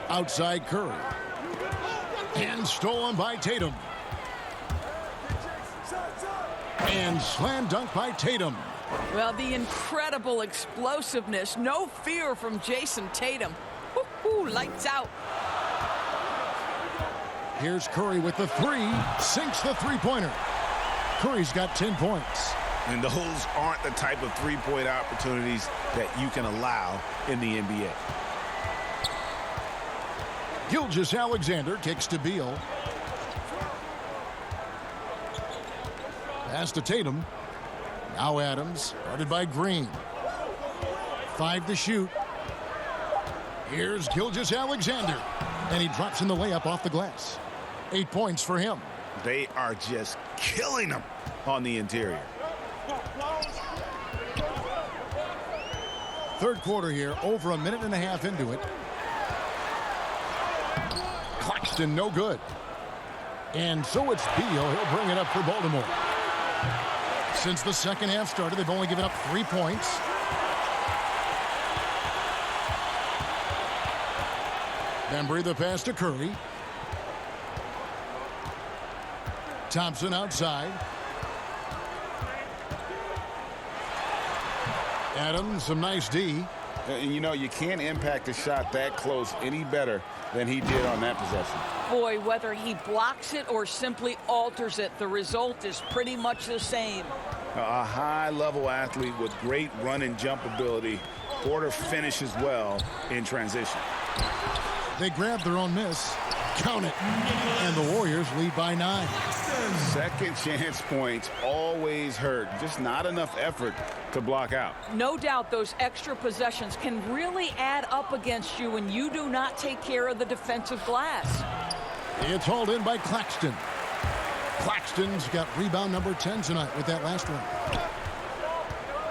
Outside Curry. And stolen by Tatum. And slam dunk by Tatum. Well, the incredible explosiveness, no fear from Jason Tatum. Woo-hoo, lights out. Here's Curry with the 3. Sinks the three-pointer. Curry's got 10 points. And those aren't the type of three-point opportunities that you can allow in the NBA. Gilgeous-Alexander kicks to Beal. Pass to Tatum. Now Adams, guarded by Green. 5 to shoot. Here's Gilgeous-Alexander. And he drops in the layup off the glass. 8 points for him. They are just killing them on the interior. Third quarter here, over a minute and a half into it. Claxton no good. And so it's Beal. He'll bring it up for Baltimore. Since the second half started, they've only given up 3 points. Bembry the pass to Curry. Thompson outside. Adams, some nice D. You know, you can't impact a shot that close any better than he did on that possession. Boy, whether he blocks it or simply alters it, the result is pretty much the same. A high-level athlete with great run and jump ability. Porter finishes well in transition. They grab their own miss. Count it. And the Warriors lead by 9. Second chance points always hurt. Just not enough effort to block out. No doubt those extra possessions can really add up against you when you do not take care of the defensive glass. It's hauled in by Claxton. Claxton's got rebound number 10 tonight with that last one.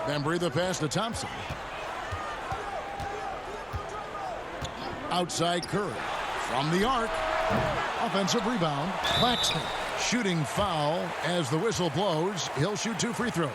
Bembry the pass to Thompson. Outside Curry. From the arc. Offensive rebound. Claxton. Shooting foul as the whistle blows. He'll shoot 2 free throws.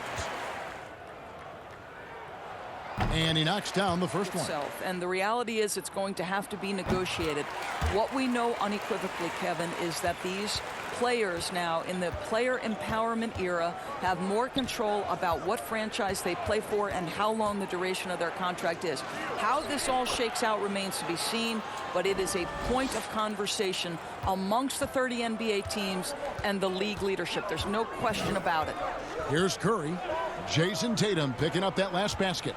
And he knocks down the first one. And the reality is it's going to have to be negotiated. What we know unequivocally, Kevin, is that these players now in the player empowerment era have more control about what franchise they play for and how long the duration of their contract is. How this all shakes out remains to be seen, but it is a point of conversation amongst the 30 NBA teams and the league leadership. There's no question about it. Here's Curry. Jason Tatum picking up that last basket.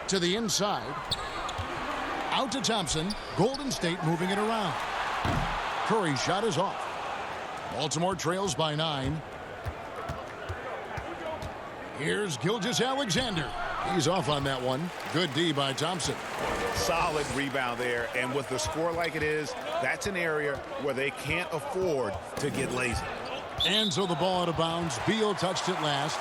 To the inside. Out to Thompson. Golden State moving it around. Curry's shot is off. Baltimore trails by 9. Here's Gilgeous-Alexander. He's off on that one. Good D by Thompson. Solid rebound there. And with the score like it is, that's an area where they can't afford to get lazy. And so the ball out of bounds. Beal touched it last.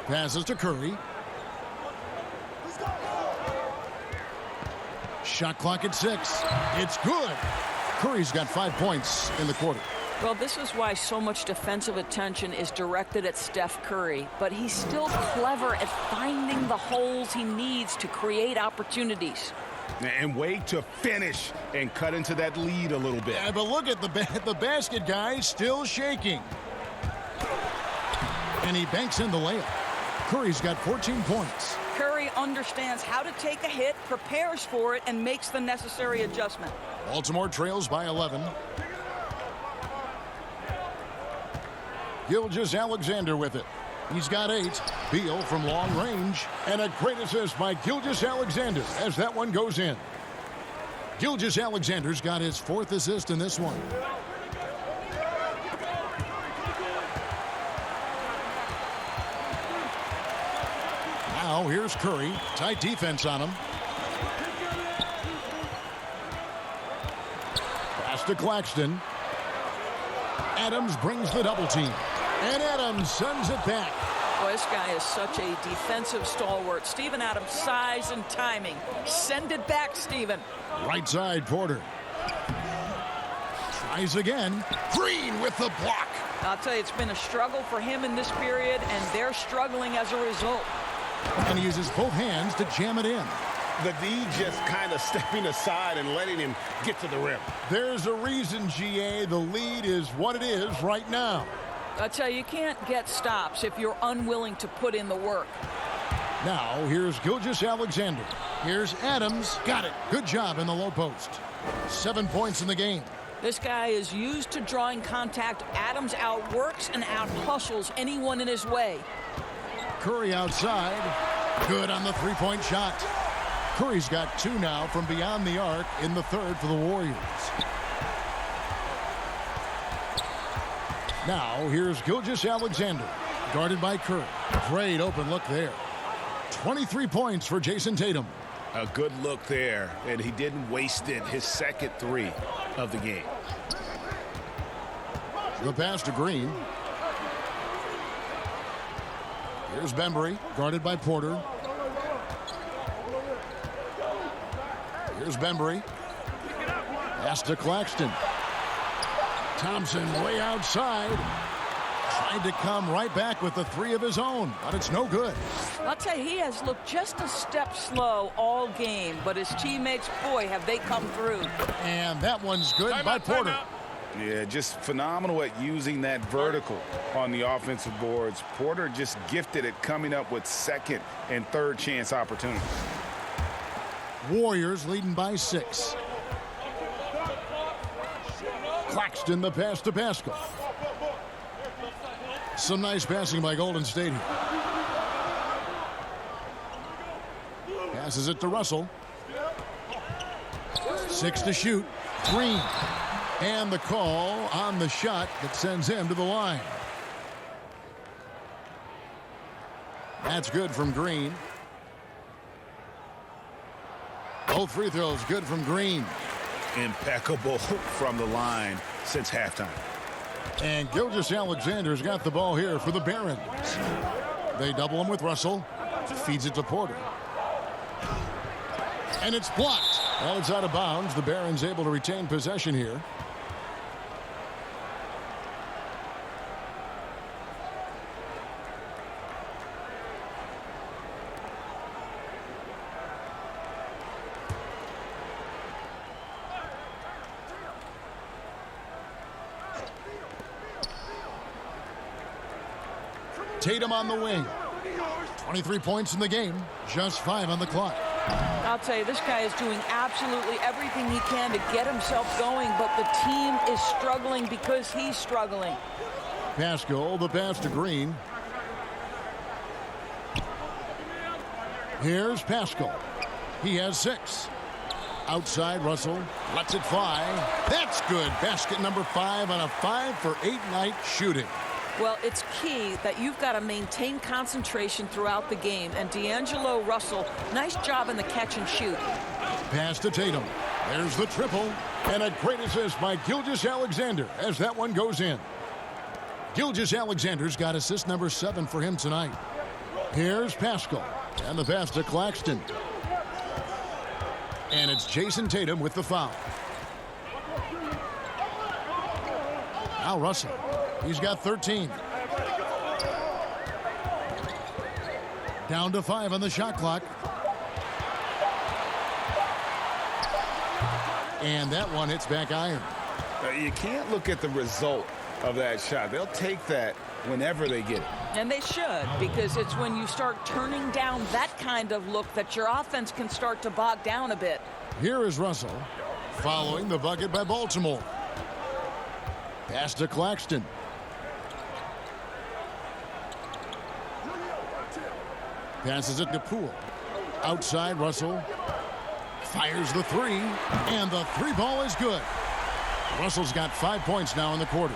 Passes to Curry. Shot clock at 6. It's good. Curry's got 5 points in the quarter. Well, this is why so much defensive attention is directed at Steph Curry, but he's still clever at finding the holes he needs to create opportunities. And wait to finish and cut into that lead a little bit. Yeah, but look at the basket, guys, still shaking. And he banks in the layup. Curry's got 14 points. Curry understands how to take a hit, prepares for it, and makes the necessary adjustment. Baltimore trails by 11. Gilgeous-Alexander with it. He's got 8. Beal from long range. And a great assist by Gilgeous-Alexander as that one goes in. Gilgeous-Alexander's got his 4th assist in this one. Now here's Curry. Tight defense on him. Pass to Claxton. Adams brings the double team. And Adams sends it back. Boy, this guy is such a defensive stalwart. Steven Adams' size and timing. Send it back, Steven. Right side, Porter. Tries again. Green with the block. I'll tell you, it's been a struggle for him in this period, and they're struggling as a result. And he uses both hands to jam it in. The D just kind of stepping aside and letting him get to the rim. There's a reason, GA. The lead is what it is right now. I tell you, you can't get stops if you're unwilling to put in the work. Now, here's Gilgeous-Alexander. Here's Adams. Got it. Good job in the low post. 7 points in the game. This guy is used to drawing contact. Adams outworks and out-hustles anyone in his way. Curry outside. Good on the three-point shot. Curry's got 2 now from beyond the arc in the third for the Warriors. Now, here's Gilgeous-Alexander, guarded by Curry. Great open look there. 23 points for Jason Tatum. A good look there, and he didn't waste it. His second 3 of the game. The pass to Green. Here's Bembry, guarded by Porter. Here's Bembry. Pass to Claxton. Thompson way outside. Tried to come right back with the 3 of his own, but it's no good. I'll tell you, he has looked just a step slow all game, but his teammates, boy, have they come through. And that one's good by Porter. Yeah, just phenomenal at using that vertical on the offensive boards. Porter just gifted at coming up with second and third chance opportunities. Warriors leading by 6. Claxton the pass to Pascal. Some nice passing by Golden State here. Passes it to Russell. 6 to shoot. Green. And the call on the shot that sends him to the line. That's good from Green. Both free throws good from Green. Impeccable from the line since halftime. And Gilgeous-Alexander's got the ball here for the Barons. They double him with Russell. Feeds it to Porter. And it's blocked. Well, it's out of bounds. The Barons able to retain possession here. Tatum on the wing. 23 points in the game. Just 5 on the clock. I'll tell you, this guy is doing absolutely everything he can to get himself going, but the team is struggling because he's struggling. Pascal, the pass to Green. Here's Pascal. He has 6. Outside, Russell lets it fly. That's good. Basket number 5 on a 5-for-8 night shooting. Well, it's key that you've got to maintain concentration throughout the game. And D'Angelo Russell, nice job in the catch and shoot. Pass to Tatum. There's the triple. And a great assist by Gilgeous-Alexander as that one goes in. Gilgeous-Alexander's got assist number 7 for him tonight. Here's Pascal. And the pass to Claxton. And it's Jason Tatum with the foul. Now Russell. He's got 13. Down to 5 on the shot clock. And that one hits back iron. You can't look at the result of that shot. They'll take that whenever they get it. And they should, because it's when you start turning down that kind of look that your offense can start to bog down a bit. Here is Russell following the bucket by Baltimore. Pass to Claxton. Passes it to Poole. Outside, Russell fires the 3, and the 3 ball is good. Russell's got 5 points now in the quarter.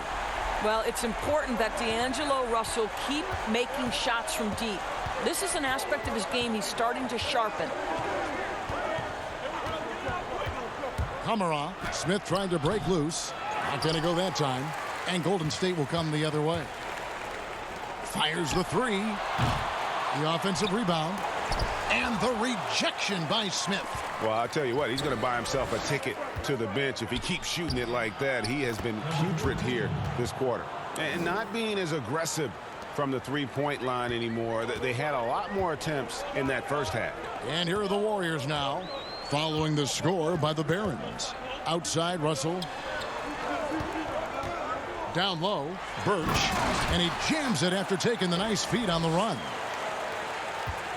Well, it's important that D'Angelo Russell keep making shots from deep. This is an aspect of his game he's starting to sharpen. Kamara. Smith trying to break loose. Not going to go that time. And Golden State will come the other way. Fires the 3. The offensive rebound. And the rejection by Smith. Well, I'll tell you what, he's going to buy himself a ticket to the bench. If he keeps shooting it like that, he has been putrid here this quarter. And not being as aggressive from the three-point line anymore. They had a lot more attempts in that first half. And here are the Warriors now, following the score by the Barons. Outside, Russell. Down low, Birch, and he jams it after taking the nice feed on the run.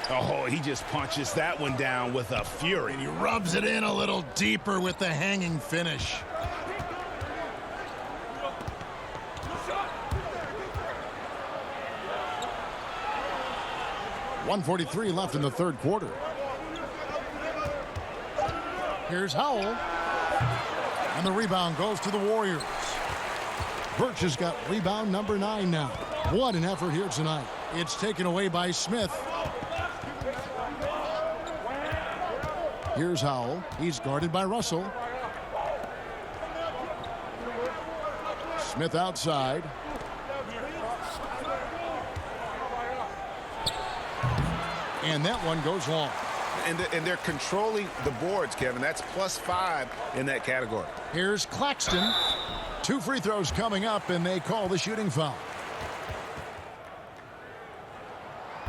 Oh, he just punches that one down with a fury. And he rubs it in a little deeper with the hanging finish. .143 left in the third quarter. Here's Howell. And the rebound goes to the Warriors. Birch has got rebound number 9 now. What an effort here tonight. It's taken away by Smith. Here's Howell. He's guarded by Russell. Smith outside. And that one goes long. And they're controlling the boards, Kevin. That's +5 in that category. Here's Claxton. 2 free throws coming up, and they call the shooting foul.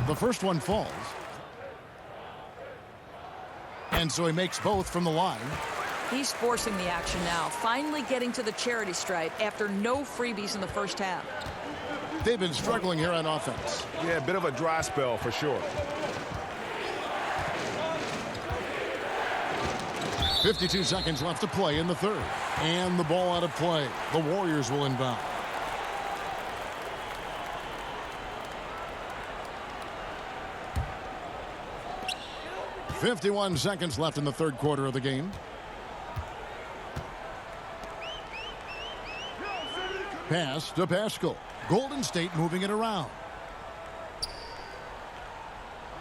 The first one falls. And so he makes both from the line. He's forcing the action now, finally getting to the charity stripe after no freebies in the first half. They've been struggling here on offense. Yeah, a bit of a dry spell for sure. 52 seconds left to play in the third. And the ball out of play. The Warriors will inbound. .51 seconds left in the third quarter of the game. Pass to Pascal. Golden State moving it around.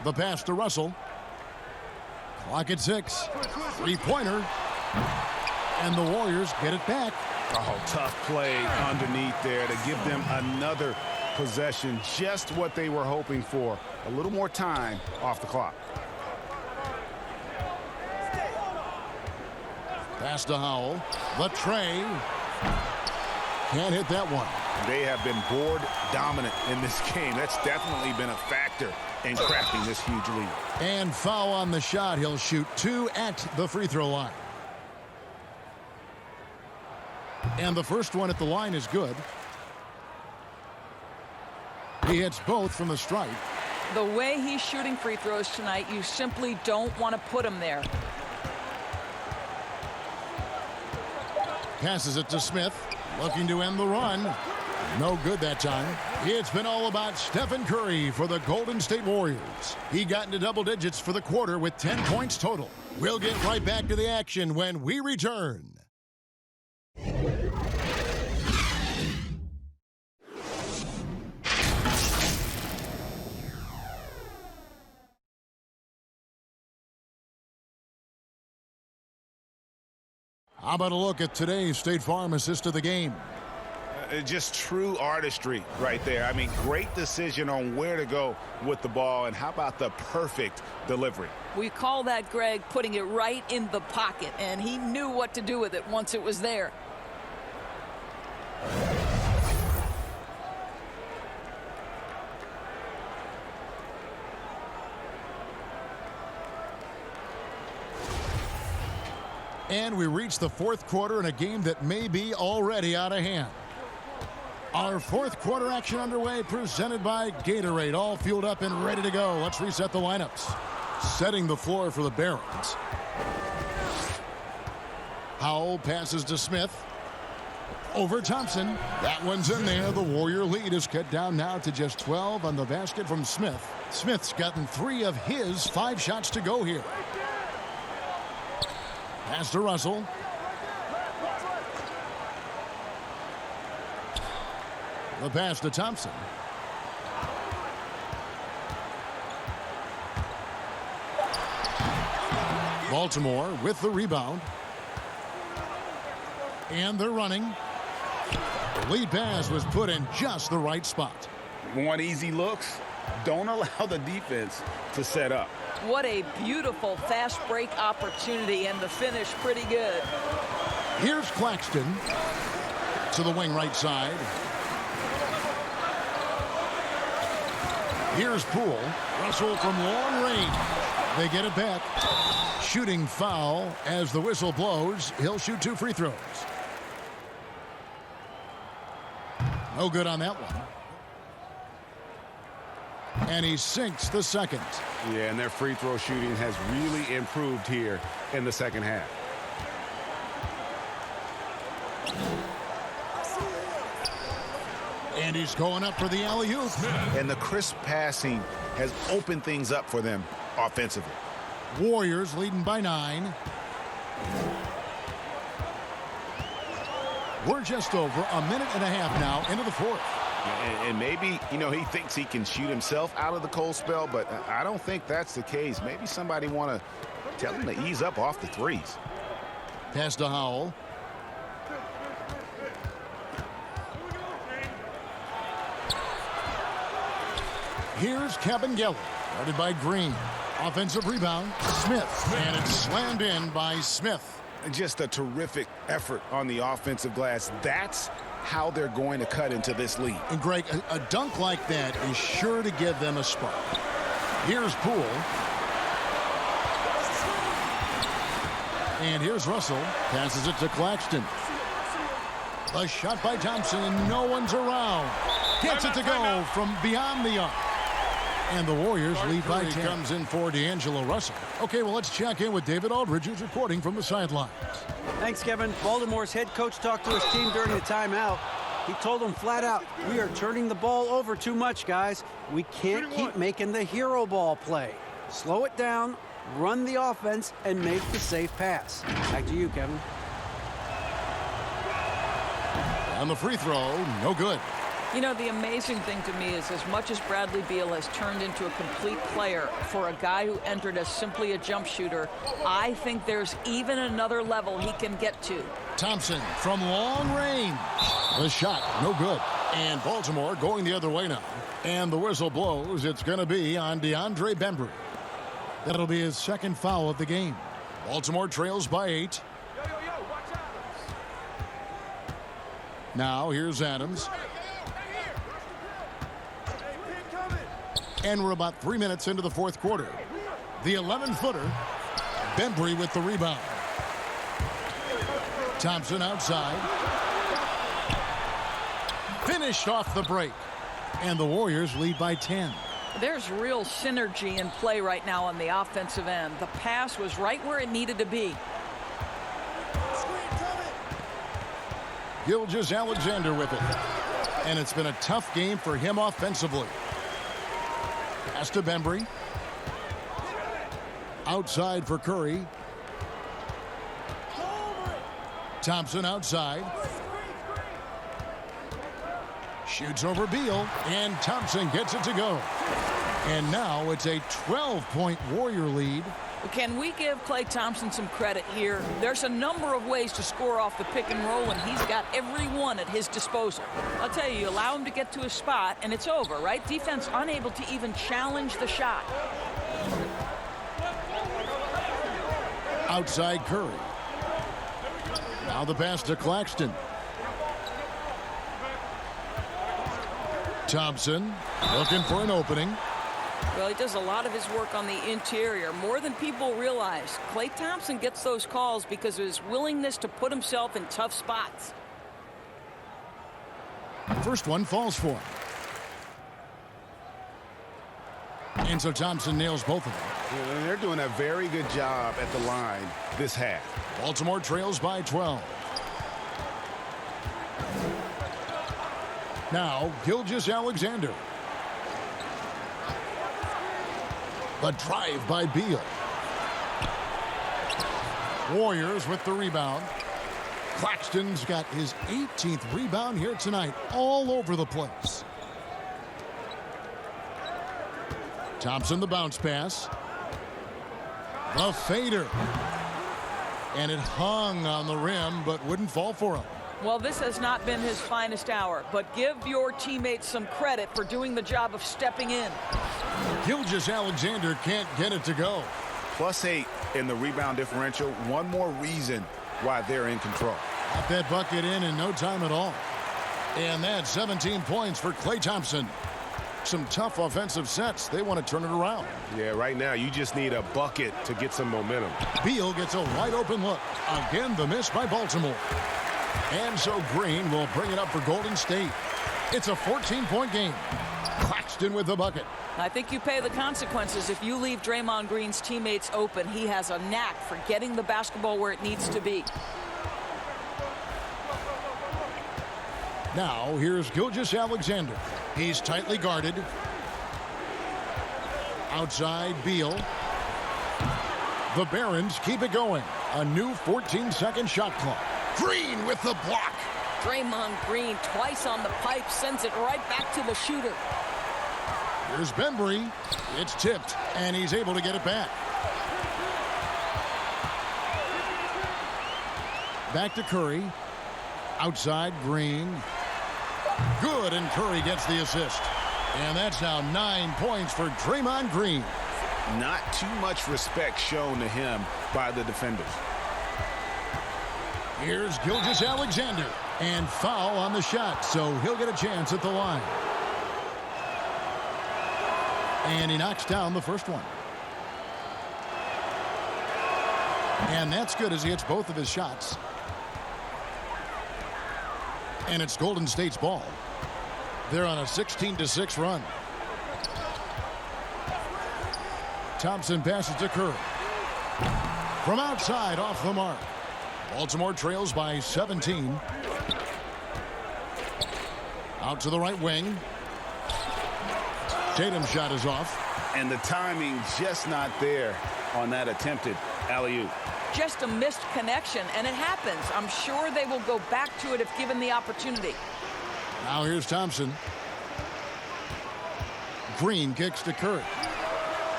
The pass to Russell. Clock at 6. Three-pointer. And the Warriors get it back. Oh, tough play underneath there to give them another possession. Just what they were hoping for. A little more time off the clock. Pass to Howell. The tray. Can't hit that one. They have been board dominant in this game. That's definitely been a factor in cracking this huge lead. And foul on the shot. He'll shoot 2 at the free throw line. And the first one at the line is good. He hits both from the stripe. The way he's shooting free throws tonight, you simply don't want to put him there. Passes it to Smith. Looking to end the run. No good that time. It's been all about Stephen Curry for the Golden State Warriors. He got into double digits for the quarter with 10 points total. We'll get right back to the action when we return. How about a look at today's State Farm assist of the game? Just true artistry right there. I mean, great decision on where to go with the ball, and how about the perfect delivery? We call that, Greg, putting it right in the pocket, and he knew what to do with it once it was there. And we reach the fourth quarter in a game that may be already out of hand. Our fourth quarter action underway, presented by Gatorade, all fueled up and ready to go. Let's reset the lineups. Setting the floor for the Barons. Howell passes to Smith. Over Thompson. That one's in there. The Warrior lead is cut down now to just 12 on the basket from Smith. Smith's gotten 3 of his 5 shots to go here. Pass to Russell. The pass to Thompson. Baltimore with the rebound. And they're running. The lead pass was put in just the right spot. Want easy looks? Don't allow the defense to set up. What a beautiful fast break opportunity, and the finish pretty good. Here's Claxton to the wing right side. Here's Poole. Russell from long range. They get it back. Shooting foul as the whistle blows. He'll shoot 2 free throws. No good on that one. And he sinks the second. Yeah, and their free throw shooting has really improved here in the second half. And he's going up for the alley-oop. And the crisp passing has opened things up for them offensively. Warriors leading by 9. We're just over a minute and a half now into the fourth. And maybe, you know, he thinks he can shoot himself out of the cold spell, but I don't think that's the case. Maybe somebody want to tell him to ease up off the threes. Pass to Howell. Here's Cabingelli, guarded by Green. Offensive rebound, Smith, and it's slammed in by Smith. Just a terrific effort on the offensive glass. That's how they're going to cut into this lead. And Greg, a dunk like that is sure to give them a spark. Here's Poole. And here's Russell. Passes it to Claxton. A shot by Thompson, and no one's around. Gets it to go from beyond the arc. And the Warriors lead by 10. Comes in for D'Angelo Russell. Okay, well, let's check in with David Aldridge, who's reporting from the sidelines. Thanks, Kevin. Baltimore's head coach talked to his team during the timeout. He told them flat out, we are turning the ball over too much, guys. We can't keep making the hero ball play. Slow it down, run the offense, and make the safe pass. Back to you, Kevin. On the free throw, no good. You know, the amazing thing to me is as much as Bradley Beal has turned into a complete player for a guy who entered as simply a jump shooter, I think there's even another level he can get to. Thompson from long range. The shot, no good. And Baltimore going the other way now. And the whistle blows. It's going to be on DeAndre Bembry. That'll be his second foul of the game. Baltimore trails by 8. Now here's Adams. And we're about 3 minutes into the fourth quarter. The 11-footer, Bembry with the rebound. Thompson outside. Finished off the break. And the Warriors lead by 10. There's real synergy in play right now on the offensive end. The pass was right where it needed to be. Gilgeous-Alexander with it. And it's been a tough game for him offensively. Pass to Bembry. Outside for Curry. Thompson outside. Shoots over Beal. And Thompson gets it to go. And now it's a 12-point Warrior lead. Can we give Klay Thompson some credit here? There's a number of ways to score off the pick and roll, and he's got every one at his disposal. I'll tell you, allow him to get to his spot, and it's over, right? Defense unable to even challenge the shot. Outside Curry. Now the pass to Claxton. Thompson looking for an opening. Well, he does a lot of his work on the interior, more than people realize. Klay Thompson gets those calls because of his willingness to put himself in tough spots. First one falls for him. And so Thompson nails both of them. Yeah, they're doing a very good job at the line this half. Baltimore trails by 12. Now, Gilgeous-Alexander. The drive by Beal. Warriors with the rebound. Claxton's got his 18th rebound here tonight, all over the place. Thompson the bounce pass. The fader. And it hung on the rim, but wouldn't fall for him. Well, this has not been his finest hour, but give your teammates some credit for doing the job of stepping in. Gilgeous-Alexander can't get it to go. +8 in the rebound differential. One more reason why they're in control. Got that bucket in no time at all. And that's 17 points for Klay Thompson. Some tough offensive sets. They want to turn it around. Yeah, right now you just need a bucket to get some momentum. Beal gets a wide open look. Again, the miss by Baltimore. And so Green will bring it up for Golden State. It's a 14-point game. Claxton with the bucket. I think you pay the consequences if you leave Draymond Green's teammates open. He has a knack for getting the basketball where it needs to be. Now, here's Gilgeous-Alexander. He's tightly guarded. Outside, Beal. The Barons keep it going. A new 14-second shot clock. Green with the block. Draymond Green twice on the pipe, sends it right back to the shooter. Here's Bembry. It's tipped, and he's able to get it back. Back to Curry. Outside, Green. Good, and Curry gets the assist. And that's now 9 points for Draymond Green. Not too much respect shown to him by the defenders. Here's Gilgeous-Alexander. And foul on the shot, so he'll get a chance at the line. And he knocks down the first one. And that's good as he hits both of his shots. And it's Golden State's ball. They're on a 16-6 run. Thompson passes to Curry. From outside, off the mark. Baltimore trails by 17. Out to the right wing. Tatum's shot is off. And the timing just not there on that attempted alley-oop. Just a missed connection, and it happens. I'm sure they will go back to it if given the opportunity. Now here's Thompson. Green kicks to Curry.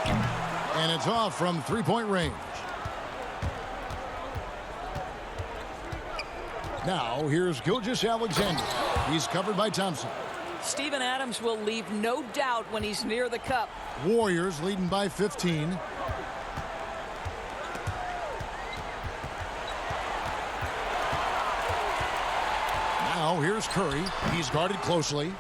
And it's off from three-point range. Now here's Gilgeous-Alexander. He's covered by Thompson. Steven Adams will leave no doubt when he's near the cup. Warriors leading by 15. Now here's Curry. He's guarded closely.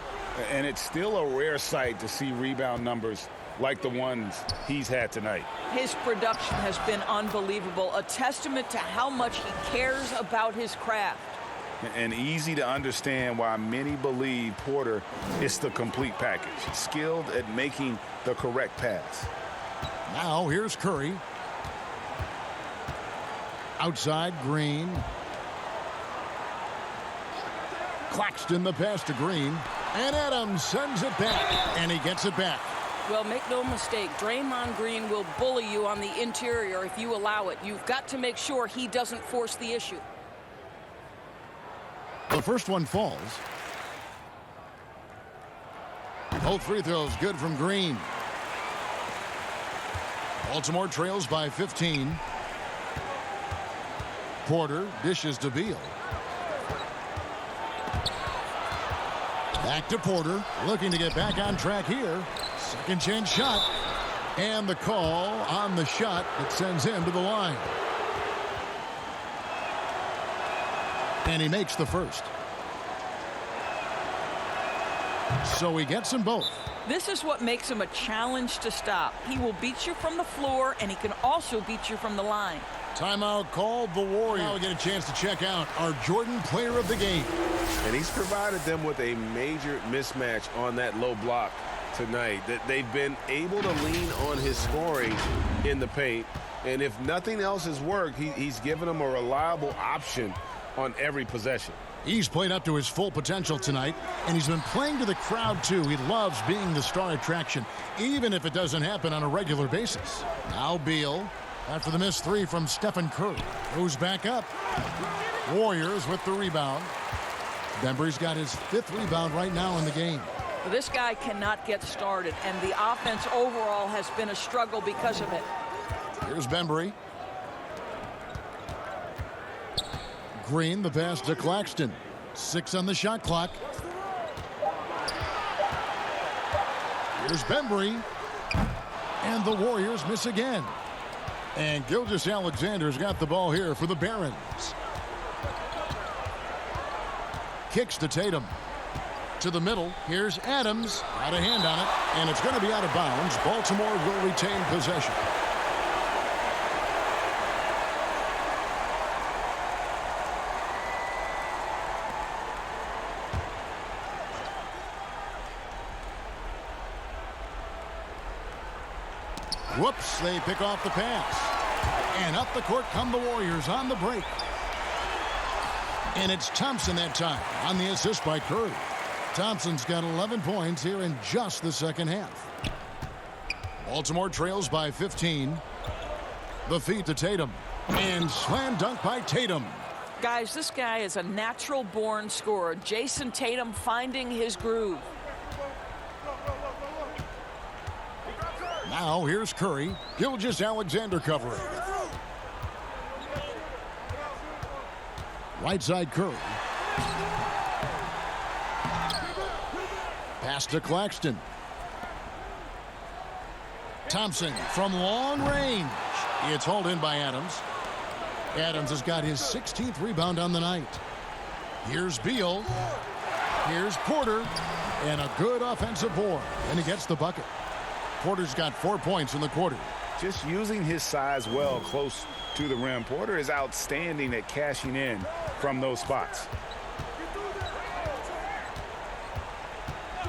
And it's still a rare sight to see rebound numbers like the ones he's had tonight. His production has been unbelievable, a testament to how much he cares about his craft. And easy to understand why many believe Porter is the complete package, skilled at making the correct pass. Now here's Curry. Outside, Green. Claxton the pass to Green. And Adams sends it back. And he gets it back. Well, make no mistake, Draymond Green will bully you on the interior if you allow it. You've got to make sure he doesn't force the issue. The first one falls. Both free throws good from Green. Baltimore trails by 15. Porter dishes to Beal. Back to Porter, looking to get back on track here. Second chance shot. And the call on the shot that sends him to the line. And he makes the first. So he gets them both. This is what makes him a challenge to stop. He will beat you from the floor, and he can also beat you from the line. Timeout called the Warriors. Now we get a chance to check out our Jordan player of the game. And he's provided them with a major mismatch on that low block tonight. That they've been able to lean on his scoring in the paint. And if nothing else has worked, he's given them a reliable option on every possession. He's played up to his full potential tonight, and he's been playing to the crowd, too. He loves being the star attraction, even if it doesn't happen on a regular basis. Now Beal, after the missed three from Stephen Curry, goes back up. Warriors with the rebound. Bembry's got his 5th rebound right now in the game. Well, this guy cannot get started, and the offense overall has been a struggle because of it. Here's Bembry. Green, the pass to Claxton. 6 on the shot clock. Here's Bembry. And the Warriors miss again. And Gilgeous-Alexander's got the ball here for the Barons. Kicks to Tatum. To the middle. Here's Adams. Got a hand on it. And it's going to be out of bounds. Baltimore will retain possession. Whoops, they pick off the pass. And up the court come the Warriors on the break. And it's Thompson that time on the assist by Curry. Thompson's got 11 points here in just the second half. Baltimore trails by 15. The feed to Tatum. And slam dunk by Tatum. Guys, this guy is a natural-born scorer. Jason Tatum finding his groove. Now here's Curry. Gilgeous-Alexander covering. Right side Curry. Pass to Claxton. Thompson from long range. It's hauled in by Adams. Adams has got his 16th rebound on the night. Here's Beal. Here's Porter. And a good offensive board. And he gets the bucket. Porter's got 4 points in the quarter. Just using his size well close to the rim. Porter is outstanding at cashing in from those spots.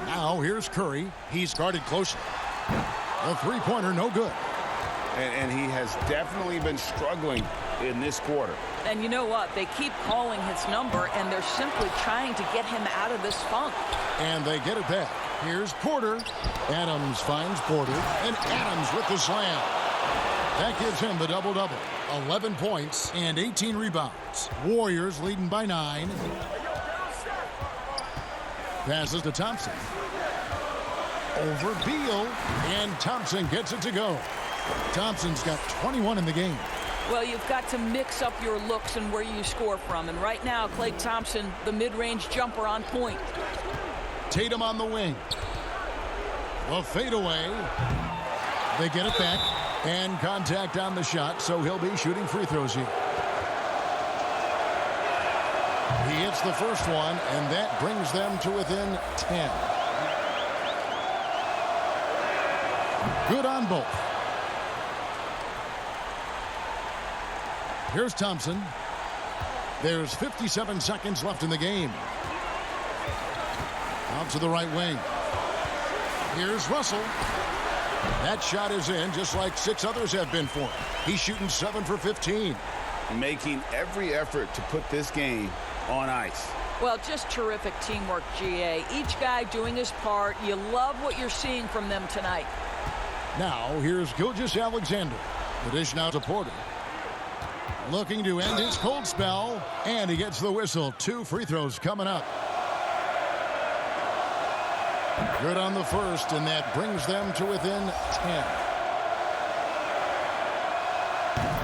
Now here's Curry. He's guarded closely. The three-pointer no good. And he has definitely been struggling in this quarter. And you know what? They keep calling his number, and they're simply trying to get him out of this funk. And they get it back. Here's Porter. Adams finds Porter. And Adams with the slam. That gives him the double-double. 11 points and 18 rebounds. Warriors leading by 9. Passes to Thompson. Over Beal. And Thompson gets it to go. Thompson's got 21 in the game. Well, you've got to mix up your looks and where you score from. And right now, Klay Thompson, the mid-range jumper on point. Tatum on the wing. The fadeaway. They get it back. And contact on the shot, so he'll be shooting free throws here. He hits the first one, and that brings them to within 10. Good on both. Here's Thompson. There's 57 seconds left in the game. Out to the right wing. Here's Russell. That shot is in, just like 6 others have been for him. He's shooting 7 for 15. Making every effort to put this game on ice. Well, just terrific teamwork, GA. Each guy doing his part. You love what you're seeing from them tonight. Now, here's Gilgeous-Alexander. The dish now to Porter. Looking to end his cold spell. And he gets the whistle. 2 free throws coming up. Good on the first, and that brings them to within 10.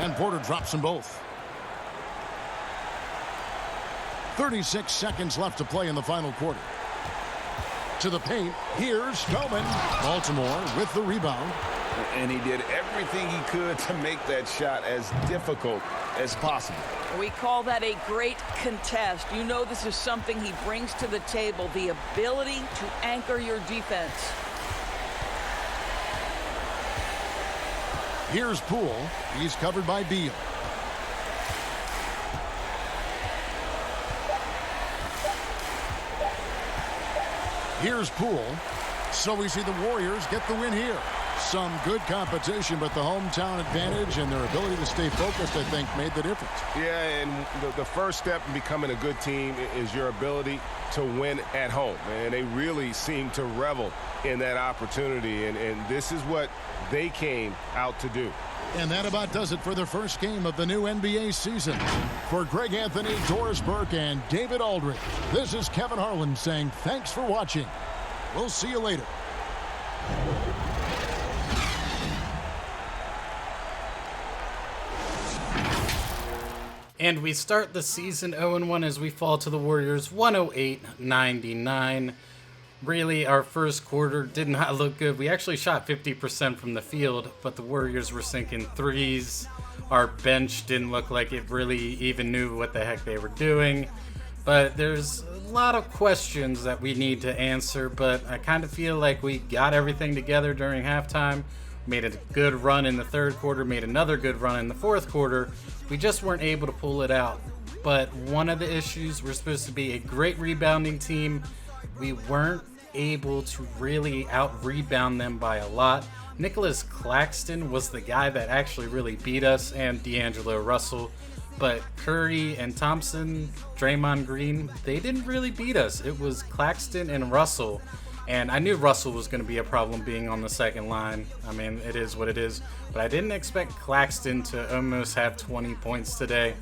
And Porter drops them both. 36 seconds left to play in the final quarter. To the paint, here's Spellman. Baltimore with the rebound. And he did everything he could to make that shot as difficult as possible. We call that a great contest. You know this is something he brings to the table, the ability to anchor your defense. Here's Poole. He's covered by Beal. Here's Poole. So we see the Warriors get the win here. Some good competition, but the hometown advantage and their ability to stay focused, I think, made the difference. Yeah, and the first step in becoming a good team is your ability to win at home. And they really seem to revel in that opportunity, and this is what they came out to do. And that about does it for the first game of the new NBA season. For Greg Anthony, Doris Burke, and David Aldridge, this is Kevin Harlan saying thanks for watching. We'll see you later. And we start the season 0-1 as we fall to the Warriors 108-99. Really, our first quarter did not look good. We actually shot 50% from the field, but the Warriors were sinking threes. Our bench didn't look like it really even knew what the heck they were doing. But there's a lot of questions that we need to answer, but I kind of feel like we got everything together during halftime. Made a good run in the third quarter, made another good run in the fourth quarter. We just weren't able to pull it out. But one of the issues, we're supposed to be a great rebounding team. We weren't. able to really out-rebound them by a lot. Nicholas Claxton was the guy that actually really beat us, and D'Angelo Russell. But Curry and Thompson, Draymond Green, they didn't really beat us. It was Claxton and Russell. And I knew Russell was going to be a problem being on the second line. I mean, it is what it is. But I didn't expect Claxton to almost have 20 points today.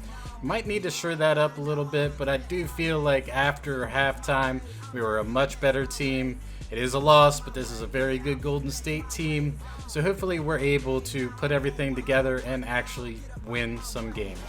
Might need to shore that up a little bit, but I do feel like after halftime, we were a much better team. It is a loss, but this is a very good Golden State team. So hopefully we're able to put everything together and actually win some games.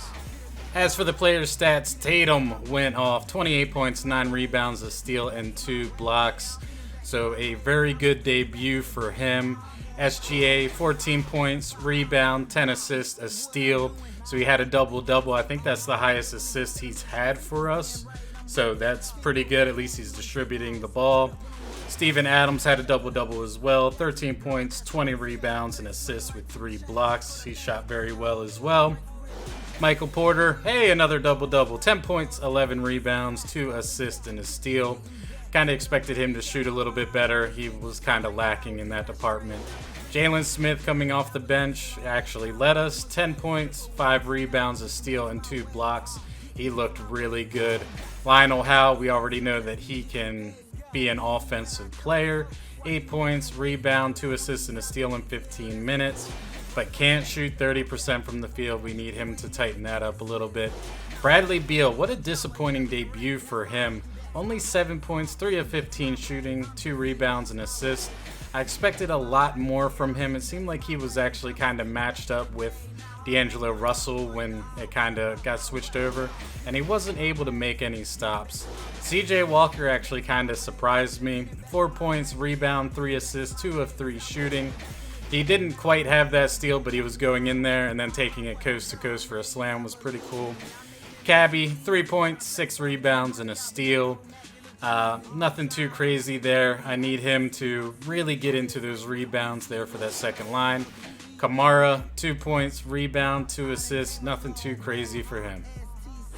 As for the players' stats, Tatum went off 28 points, 9 rebounds, a steal, and 2 blocks. So a very good debut for him. SGA, 14 points, rebound, 10 assists, a steal. So he had a double-double. I think that's the highest assist he's had for us. So that's pretty good. At least he's distributing the ball. Steven Adams had a double-double as well. 13 points, 20 rebounds, and assists with 3 blocks. He shot very well as well. Michael Porter, hey, another double-double. 10 points, 11 rebounds, 2 assists, and a steal. Kind of expected him to shoot a little bit better. He was kind of lacking in that department. Jalen Smith coming off the bench actually led us. 10 points, 5 rebounds, a steal, and 2 blocks. He looked really good. Lionel Hal, we already know that he can be an offensive player. 8 points, rebound, 2 assists, and a steal in 15 minutes. But can't shoot 30% from the field. We need him to tighten that up a little bit. Bradley Beal, what a disappointing debut for him. Only 7 points, 3 of 15 shooting, 2 rebounds, and assists. I expected a lot more from him. It seemed like he was actually kind of matched up with D'Angelo Russell when it kind of got switched over, and he wasn't able to make any stops. CJ Walker actually kind of surprised me. 4 points, rebound, 3 assists, 2 of 3 shooting. He didn't quite have that steal, but he was going in there and then taking it coast to coast for a slam was pretty cool. Cabby, 3 points, 6 rebounds, and a steal. Nothing too crazy there. I need him to really get into those rebounds there for that second line. Kamara, 2 points, rebound, 2 assists. Nothing too crazy for him.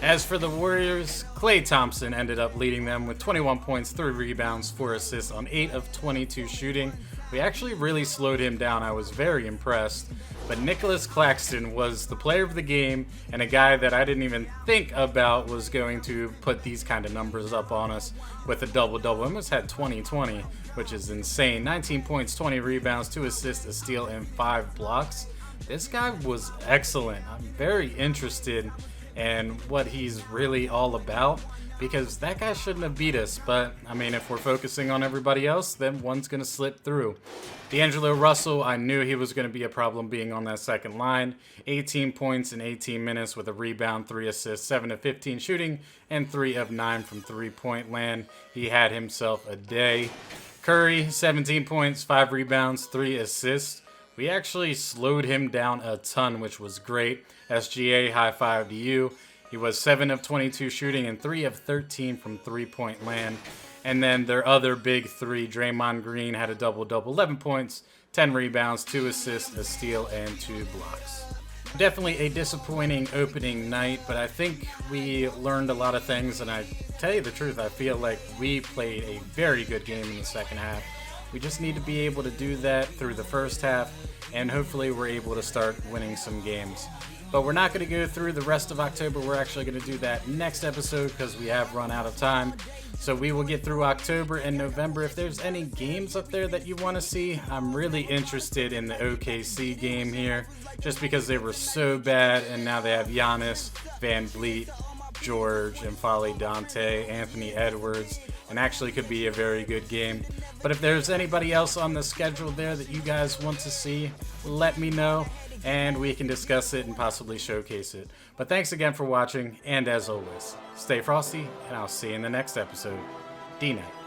As for the Warriors, Klay Thompson ended up leading them with 21 points, 3 rebounds, 4 assists on 8 of 22 shooting. We actually really slowed him down. I was very impressed. But Nicholas Claxton was the player of the game and a guy that I didn't even think about was going to put these kind of numbers up on us with a double-double. Almost had 20-20, which is insane. 19 points, 20 rebounds, 2 assists, a steal, and 5 blocks. This guy was excellent. I'm very interested in what he's really all about, because that guy shouldn't have beat us. But, I mean, if we're focusing on everybody else, then one's going to slip through. D'Angelo Russell, I knew he was going to be a problem being on that second line. 18 points in 18 minutes with a rebound, 3 assists, 7 of 15 shooting, and 3 of 9 from three-point land. He had himself a day. Curry, 17 points, 5 rebounds, 3 assists. We actually slowed him down a ton, which was great. SGA, high five to you. He was 7 of 22 shooting and 3 of 13 from three-point land. And then their other big three, Draymond Green, had a double-double, 11 points, 10 rebounds, 2 assists, a steal, and 2 blocks. Definitely a disappointing opening night, but I think we learned a lot of things, and I tell you the truth, I feel like we played a very good game in the second half. We just need to be able to do that through the first half, and hopefully we're able to start winning some games. But we're not going to go through the rest of October. We're actually going to do that next episode because we have run out of time. So we will get through October and November. If there's any games up there that you want to see, I'm really interested in the OKC game here, just because they were so bad, and now they have Giannis, Van Vliet, George, and Folly Dante, Anthony Edwards, and actually could be a very good game. But if there's anybody else on the schedule there that you guys want to see, let me know, and we can discuss it and possibly showcase it. But thanks again for watching, and as always, stay frosty, and I'll see you in the next episode. D.Knight.